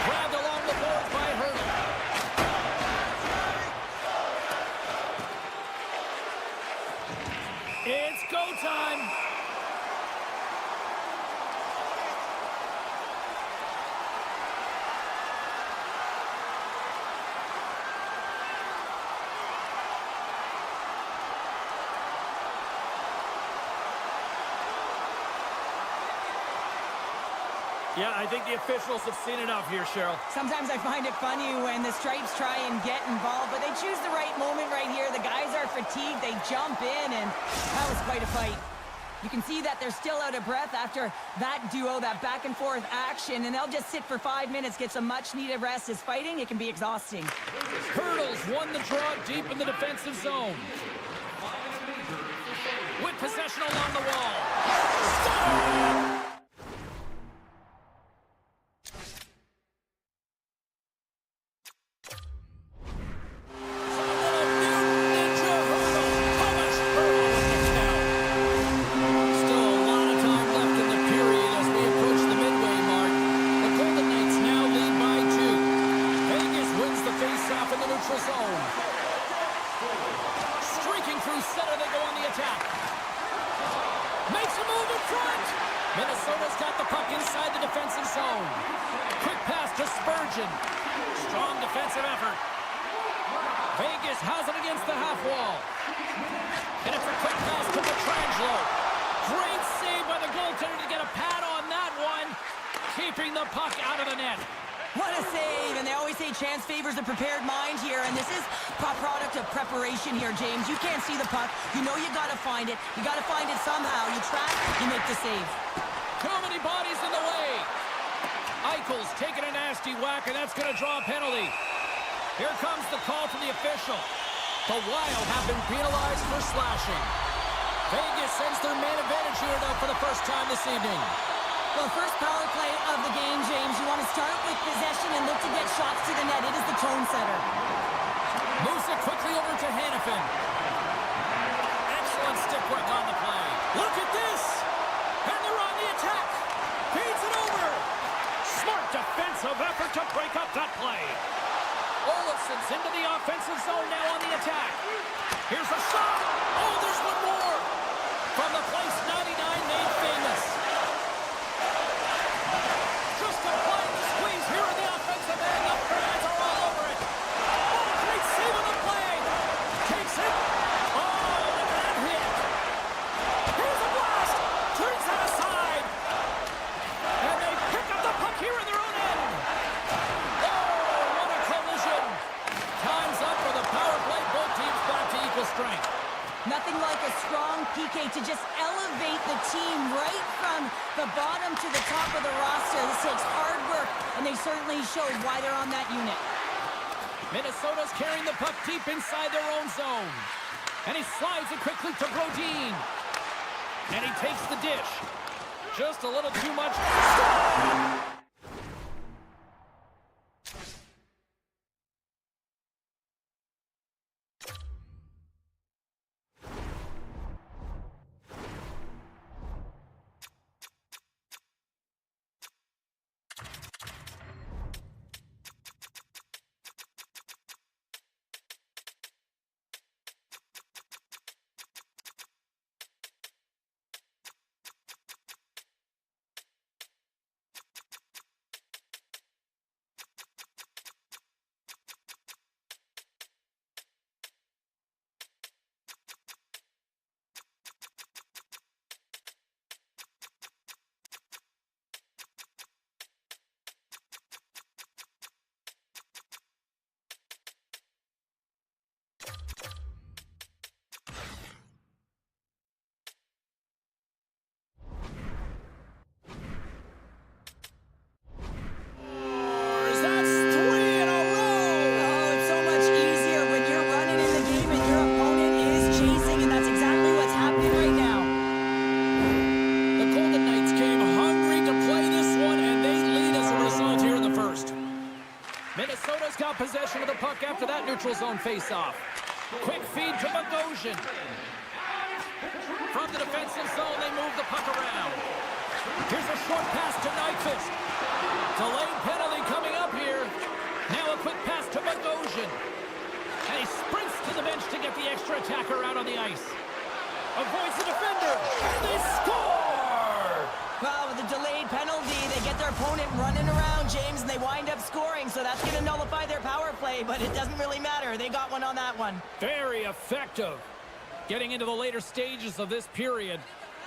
Grabbed along the boards by Hurdle. It's go time. Yeah, I think the officials have seen enough here, Cheryl. Sometimes I find it funny when the Stripes try and get involved, but they choose the right moment right here. The guys are fatigued, they jump in, and that was quite a fight. You can see that they're still out of breath after that duo, that back and forth action, and they'll just sit for 5 minutes, get some much needed rest. As fighting, it can be exhausting. Hurdles won the draw deep in the defensive zone. With possession along the wall. Stop! Minnesota's got the puck inside the defensive zone. Quick pass to Spurgeon. Strong defensive effort. Vegas has it against the half wall. And it's a quick pass to Petrangelo. Great save by the goaltender to get a pad on that one. Keeping the puck out of the net. What a save, and they always say chance favors a prepared mind here, and this is a product of preparation here, James. You can't see the puck. You know you got to find it. You got to find it somehow. You track, you make the save. Too many bodies in the way. Eichel's taking a nasty whack, and that's going to draw a penalty. Here comes the call from the official. The Wild have been penalized for slashing. Vegas sends their man advantage unit out for the first time this evening. Well, first power play of the game, James. You want to start with possession and look to get shots to the net. It is the tone setter. Moves it quickly over to Hanifin. Excellent stick work on the play. Look at this! And they're on the attack. Feeds it over. Smart defensive effort to break up that play. Olafson's into the offensive zone now on the attack. Here's a shot. Oh, there's one more. From the place 99 made famous. Just applying the squeeze here in the offensive end. The fans are all over it. Oh, great save on the play. Takes it. Oh, look at that hit. Here's a blast. Turns that aside. And they pick up the puck here in their own end. Oh, what a collision. Time's up for the power play. Both teams back to equal strength. Nothing like a strong PK to just elevate the team right from the bottom to the top of the roster. This takes hard work, and they certainly showed why they're on that unit. Minnesota's carrying the puck deep inside their own zone. And he slides it quickly to Brodin. And he takes the dish. Just a little too much. Minnesota's got possession of the puck after that neutral zone faceoff. Quick feed to Bogosian. From the defensive zone, they move the puck around. Here's a short pass to Nyquist. Delayed penalty coming up here. Now a quick pass to Bogosian. And he sprints to the bench to get the extra attacker out on the ice. Avoids the defender. And they score! Well, with a delayed penalty, they get their opponent running around, James, and they wind up scoring. So that's going to nullify their power play, but it doesn't really matter. They got one on that one. Very effective. Getting into the later stages of this period,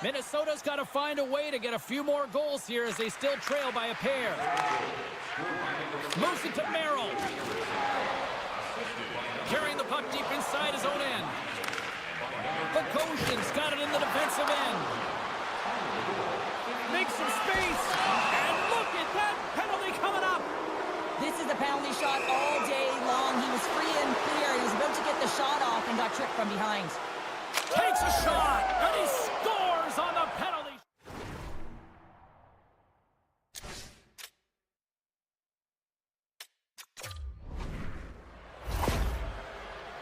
Minnesota's got to find a way to get a few more goals here as they still trail by a pair. Moves it to Merrill. Carrying the puck deep inside his own end. Bogosian's got it in the defensive end. Makes some space. And look at that penalty coming up. This is a penalty shot all day long. He was free and clear. He was about to get the shot off and got tricked from behind. Takes a shot, and he scores on the penalty.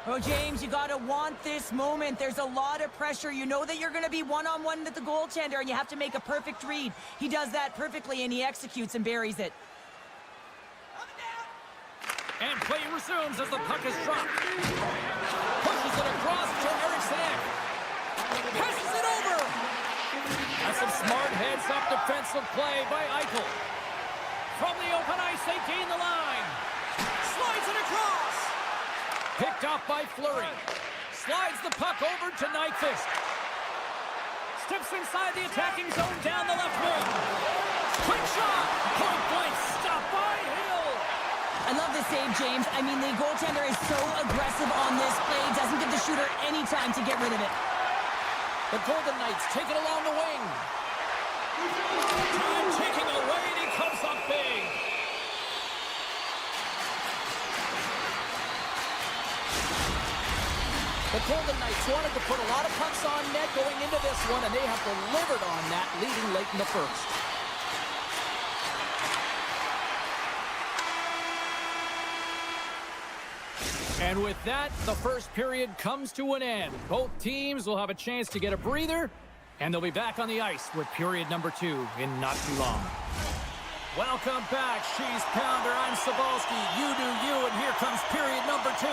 Oh, James, you got to want this moment. There's a lot of pressure. You know that you're going to be one-on-one with the goaltender, and you have to make a perfect read. He does that perfectly, and he executes and buries it. And play resumes as the puck is dropped. Pushes it across to Eriksson. Passes it over. That's some smart heads-up defensive play by Eichel. From the open ice, they gain the line. Slides it across. Picked off by Fleury. Slides the puck over to Nyquist. Steps inside the attacking zone down the left wing. Quick shot. Point blank. Stopped by Hill. I love this save, James. I mean, the goaltender is so aggressive on this play. Doesn't give the shooter any time to get rid of it. The Golden Knights take it along the wing. Time taking away, and he comes up big. The Golden Knights wanted to put a lot of pucks on net going into this one, and they have delivered on that, leading late in the first. And with that, the first period comes to an end. Both teams will have a chance to get a breather, and they'll be back on the ice with period number 2 in not too long. Welcome back, Cheese Pounder. I'm Cebulski. You do you, and here comes period number 2.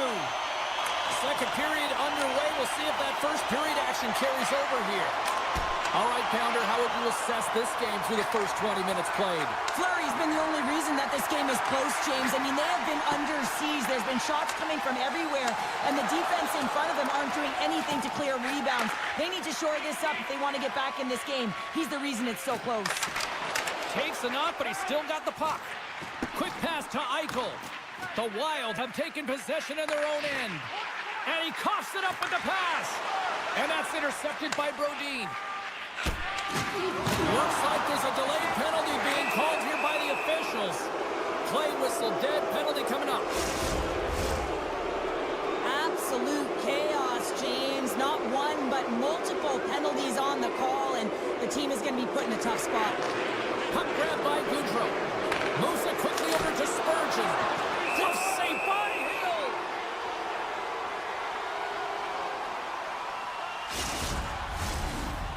Second period underway. We'll see if that first period action carries over here. All right, Pounder, how would you assess this game through the first 20 minutes played? Fleury's been the only reason that this game is close, James. I mean, they have been under siege. There's been shots coming from everywhere, and the defense in front of them aren't doing anything to clear rebounds. They need to shore this up if they want to get back in this game. He's the reason it's so close. Takes a knock, but he's still got the puck. Quick pass to Eichel. The Wild have taken possession in their own end. And he coughs it up with the pass. And that's intercepted by Brodin. Looks like there's a delayed penalty being called here by the officials. Play whistle dead, penalty coming up. Absolute chaos, James. Not one, but multiple penalties on the call, and the team is going to be put in a tough spot. Puck grab by Goudreau. Moves it quickly over to Spurgeon. Glove save by Hill.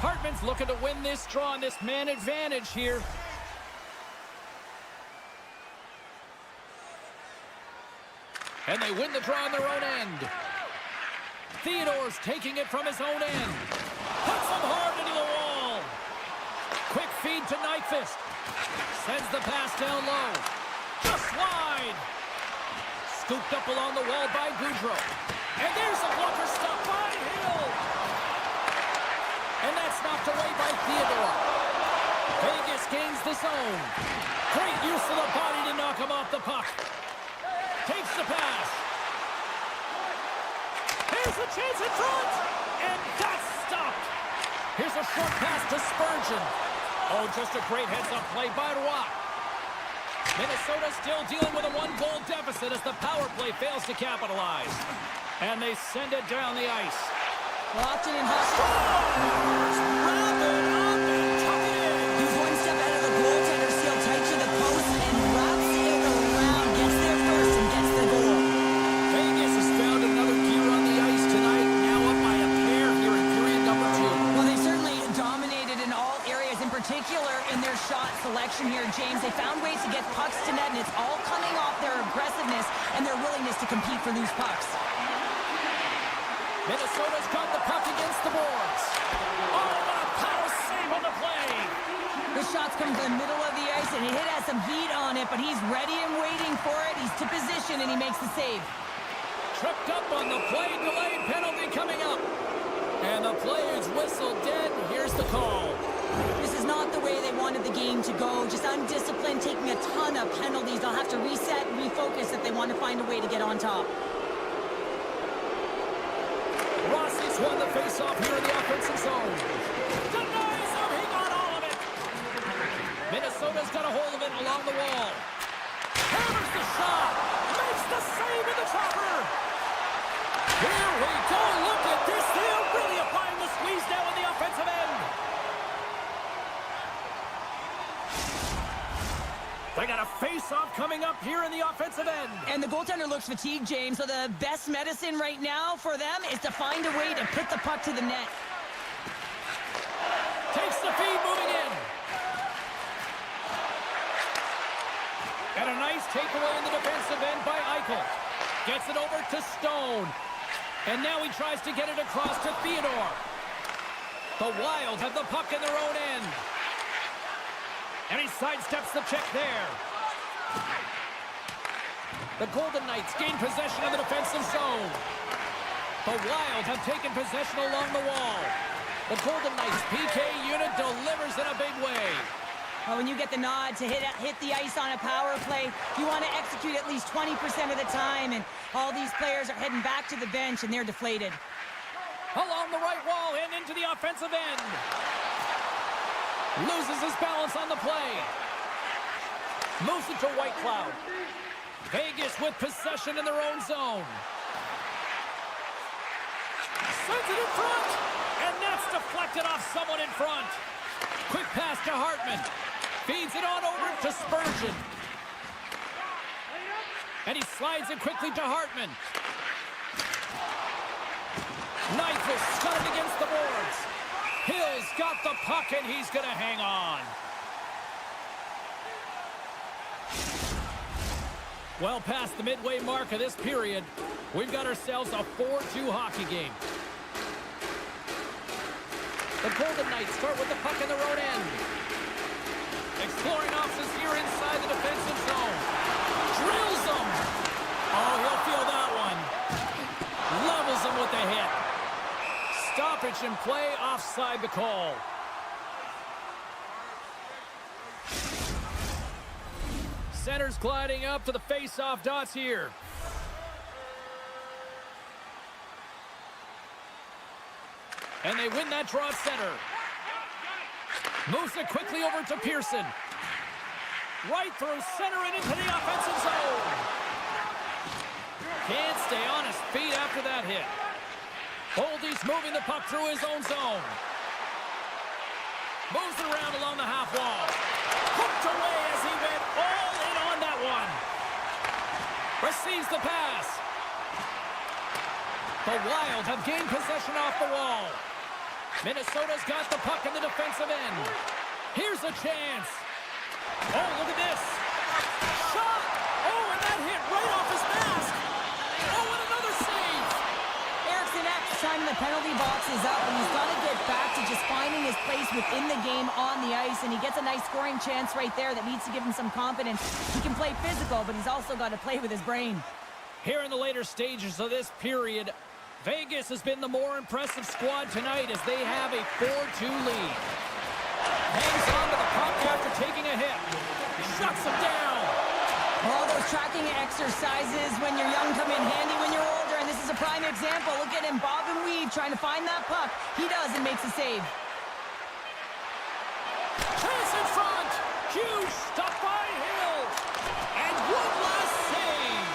Hartman's looking to win this draw on this man advantage here. And they win the draw on their own end. Theodore's taking it from his own end. Puts him hard into the wall. Quick feed to Nyquist. Sends the pass down low. Just wide. Scooped up along the wall by Goudreau. And there's a blocker stop by Hill. And that's knocked away by Theodore. Vegas gains the zone. Great use of the body to knock him off the puck. Takes the pass. Here's a chance in front. And that's stopped. Here's a short pass to Spurgeon. Oh, just a great heads-up play by Roy. Minnesota still dealing with a one-goal deficit as the power play fails to capitalize. And they send it down the ice. Locked it in hot. Wrap it up and tuck it in. He's one step ahead of the goaltender, sealed tight to the post, and wraps it around. Gets there first and gets the net, and it's all coming off their aggressiveness and their willingness to compete for loose pucks. Minnesota's got the puck against the boards. Oh, what a power save on the play. The shot's coming from the middle of the ice, and it has some heat on it, but he's ready and waiting for it. He's to position, and he makes the save. Tripped up on the play, delayed penalty coming up. And the play is whistled dead. Here's the call. This is not the way they wanted the game to go. Just undisciplined, taking a ton of penalties. They'll have to reset and refocus if they want to find a way to get on top. Rossi's won the faceoff here in the offensive zone. Denies him. He got all of it. Minnesota's got a hold of it along the wall. Hammers the shot. Makes the save in the chopper. Here we go. Look at this. They're really applying the squeeze now on the offensive end. They got a face-off coming up here in the offensive end. And the goaltender looks fatigued, James, so the best medicine right now for them is to find a way to put the puck to the net. Takes the feed, moving in. And a nice takeaway in the defensive end by Eichel. Gets it over to Stone. And now he tries to get it across to Theodore. The Wild have the puck in their own end. And he sidesteps the check there. The Golden Knights gain possession of the defensive zone. The Wild have taken possession along the wall. The Golden Knights PK unit delivers in a big way. Well, when you get the nod to hit the ice on a power play, you want to execute at least 20% of the time, and all these players are heading back to the bench, and they're deflated. Along the right wall and into the offensive end. Loses his balance on the play. Moves it to White Cloud. Vegas with possession in their own zone. Sends it in front. And that's deflected off someone in front. Quick pass to Hartman. Feeds it on over to Spurgeon. And he slides it quickly to Hartman. Knife is scudded against the boards. Hill's got the puck, and he's going to hang on. Well past the midway mark of this period, we've got ourselves a 4-2 hockey game. The Golden Knights start with the puck in their own end. Exploring options here inside the defensive zone. Drills them. Oh, he'll feel that one. Levels him with the hit. Stoppage in play, offside the call. Center's gliding up to the face-off dots here. And they win that draw at center. Moves it quickly over to Pearson. Right through center and into the offensive zone. Can't stay on his feet after that hit. Boldy's moving the puck through his own zone. Moves it around along the half wall. Hooked away as he went all in on that one. Receives the pass. The Wild have gained possession off the wall. Minnesota's got the puck in the defensive end. Here's a chance. Oh, look at this. Shot. Oh, and that hit right off his mask. Oh, and another save. Time the penalty box is up, and he's got to get back to just finding his place within the game on the ice, and he gets a nice scoring chance right there that needs to give him some confidence. He can play physical, but he's also got to play with his brain. Here in the later stages of this period, Vegas has been the more impressive squad tonight as they have a 4-2 lead. Hangs on to the puck after taking a hit. Shuts him down. All those tracking exercises when you're young come in handy when you're older, and this is a prime example. Look at him, bob and weave, trying to find that puck. He does and makes a save. Chance in front. Huge stop by Hill. And one last save.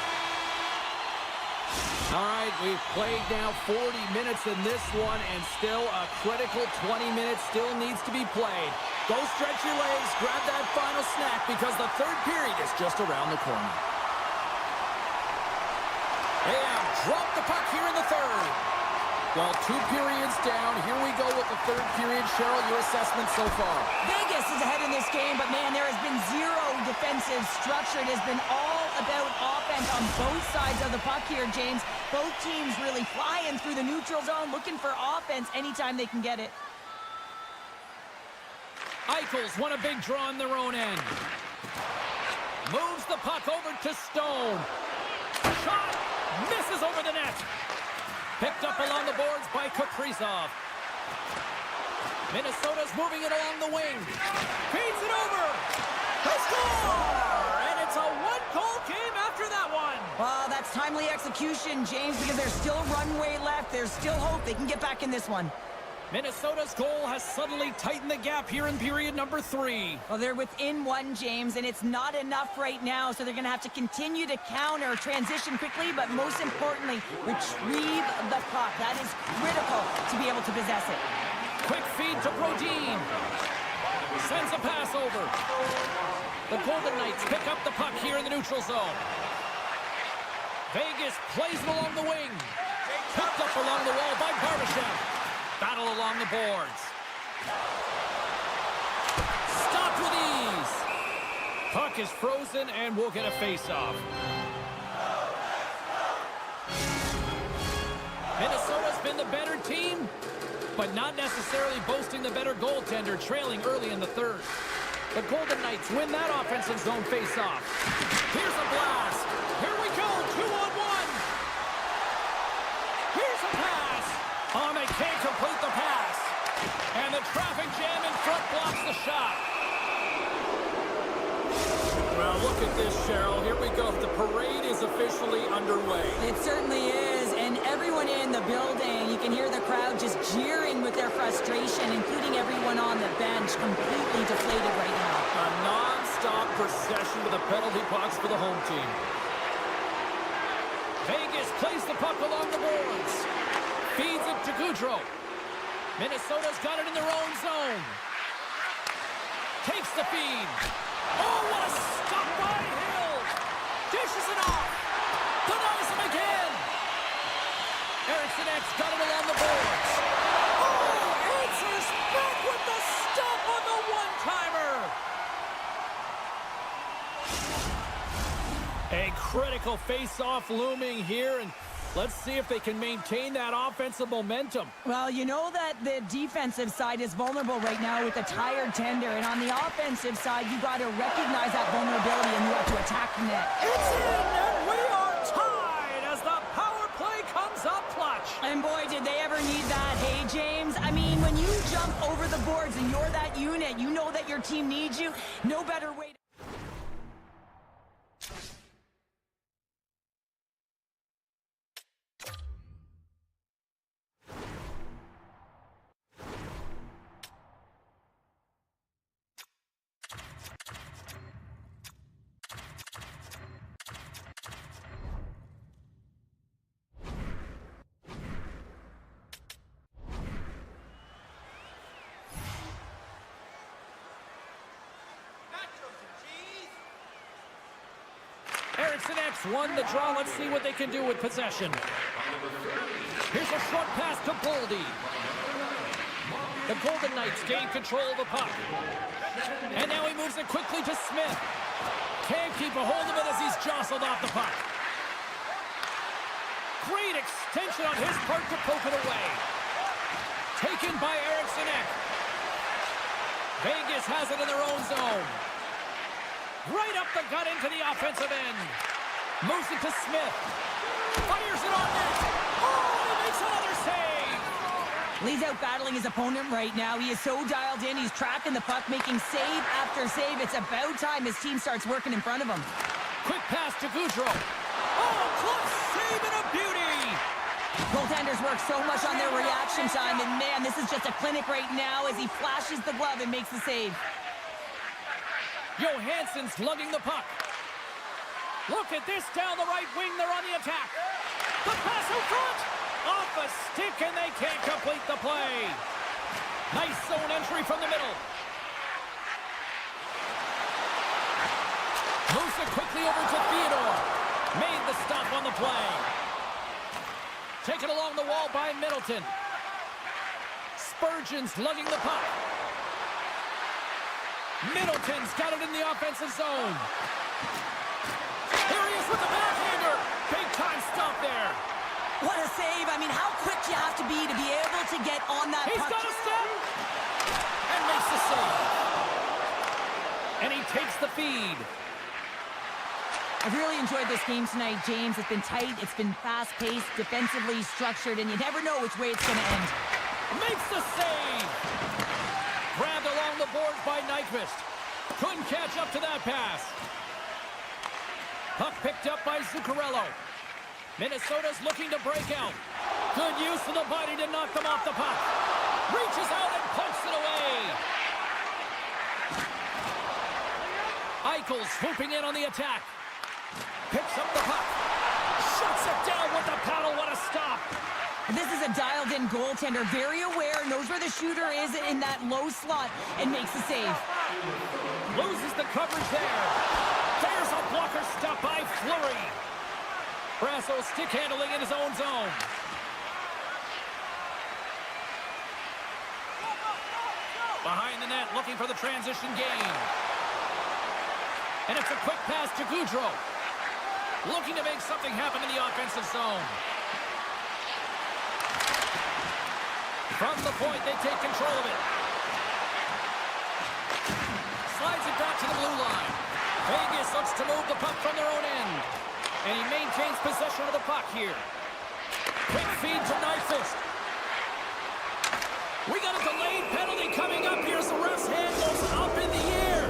All right, we've played now 40 minutes in this one, and still a critical 20 minutes still needs to be played. Go stretch your legs, grab that final snack, because the third period is just around the corner. They have dropped the puck here in the third. Well, 2 periods down. Here we go with the third period. Cheryl, your assessment so far? Vegas is ahead in this game, but man, there has been zero defensive structure. It has been all about offense on both sides of the puck here, James. Both teams really flying through the neutral zone, looking for offense anytime they can get it. Eichels won a big draw on their own end. Moves the puck over to Stone. Shot misses over the net. Picked up along the boards by Kaprizov. Minnesota's moving it along the wing. Feeds it over. They score! And it's a one-goal game after that one. Well, that's timely execution, James, because there's still runway left. There's still hope they can get back in this one. Minnesota's goal has suddenly tightened the gap here in period number 3. Well, they're within one, James, and it's not enough right now, so they're going to have to continue to counter, transition quickly, but most importantly, retrieve the puck. That is critical to be able to possess it. Quick feed to Brodin. Sends a pass over. The Golden Knights pick up the puck here in the neutral zone. Vegas plays it along the wing. Picked up along the wall by Barbashev. Battle along the boards. Stopped with ease. Puck is frozen and we'll get a face-off. Minnesota's been the better team, but not necessarily boasting the better goaltender, trailing early in the third. The Golden Knights win that offensive zone face-off. Here's a blast. Here we go, 2-on-1. Here's a pass. Oh, they can't complete the pass. And the traffic jam in front blocks the shot. Well, look at this, Cheryl. Here we go. The parade is officially underway. It certainly is, and everyone in the building, you can hear the crowd just jeering with their frustration, including everyone on the bench, completely deflated right now. A non-stop procession to the penalty box for the home team. Vegas plays the puck along the boards. Feeds it to Goudreau. Minnesota's got it in their own zone. Takes the feed. Oh, what a stop by Hill. Dishes it off. Denies him again. Eriksson X got it along the boards. Oh, answers back with the stop on the one-timer. A critical face-off looming here, and let's see if they can maintain that offensive momentum. Well, you know that the defensive side is vulnerable right now with a tired tender, and on the offensive side, you got to recognize that vulnerability and you have to attack the net. It's in, and we are tied as the power play comes up clutch. And boy, did they ever need that. Hey, James, I mean, when you jump over the boards and you're that unit, you know that your team needs you. No better way to... Eriksson X won the draw. Let's see what they can do with possession. Here's a short pass to Boldy. The Golden Knights gain control of the puck. And now he moves it quickly to Smith. Can't keep a hold of it as he's jostled off the puck. Great extension on his part to poke it away. Taken by Eriksson Ek. Vegas has it in their own zone. Right up the gut into the offensive end. Moves it to Smith. Fires it on net. Oh, he makes another save. Lee's out battling his opponent right now. He is so dialed in. He's tracking the puck, making save after save. It's about time his team starts working in front of him. Quick pass to Goudreau. Oh, close save and a beauty. Goaltenders work so much on their reaction time, and man, this is just a clinic right now as he flashes the glove and makes the save. Johansson's lugging the puck. Look at this down the right wing. They're on the attack. The pass in front. Off a stick, and they can't complete the play. Nice zone entry from the middle. Moves it quickly over to Theodore. Made the stop on the play. To taken along the wall by Middleton. Spurgeon's lugging the puck. Middleton's got it in the offensive zone. Here he is with the backhander. Big-time stop there. What a save. I mean, how quick do you have to be able to get on that He's puck? got a step. And makes the save. And he takes the feed. I've really enjoyed this game tonight, James. It's been tight, it's been fast-paced, defensively structured, and you never know which way it's going to end. Makes the save. Grabbed along the boards by Nyquist. Couldn't catch up to that pass. Puck picked up by Zuccarello. Minnesota's looking to break out. Good use of the body to knock them off the puck. Reaches out and pokes it away. Eichel swooping in on the attack. Picks up the puck. Shuts it down with the paddle. What a stop. This is a dialed-in goaltender, very aware, knows where the shooter is in that low slot, and makes the save. Loses the coverage there. There's a blocker stop by Fleury. Brasso stick handling in his own zone. Behind the net, looking for the transition game. And it's a quick pass to Goudreau. Looking to make something happen in the offensive zone. From the point, they take control of it. Slides it back to the blue line. Vegas looks to move the puck from their own end. And he maintains possession of the puck here. Quick feed to Nyquist. We got a delayed penalty coming up here as the ref's hand goes up in the air.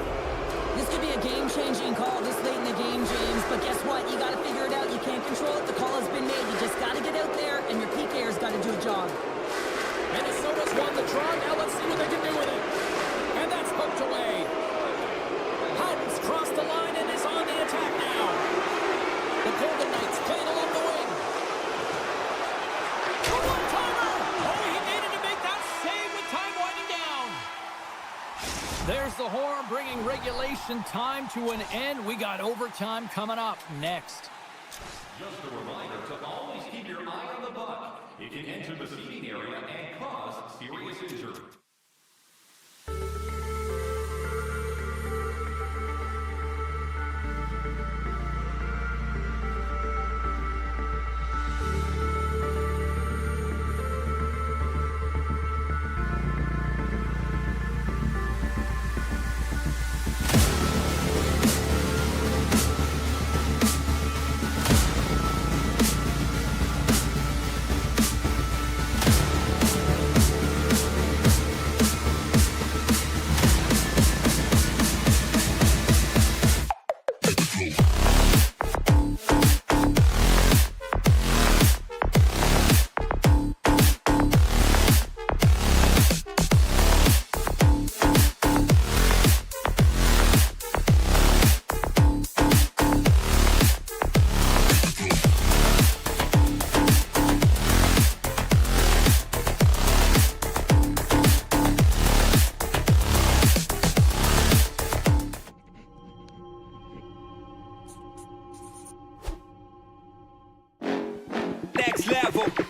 This could be a game-changing call this late in the game, James, but guess what? You got to figure it out. You can't control it. The call has been made. You just got to get out there, and your PK's got to do a job. Minnesota's won the draw. Now let's see what they can do with it. And that's poked away. Houghton's crossed the line and is on the attack now. The Golden Knights playing along the wing. A one-timer! Oh, he needed to make that save with time winding down. There's the horn bringing regulation time to an end. We got overtime coming up next. Just a reminder to always keep your eye on the puck. It can enter the seating area and cause serious injury. Next level.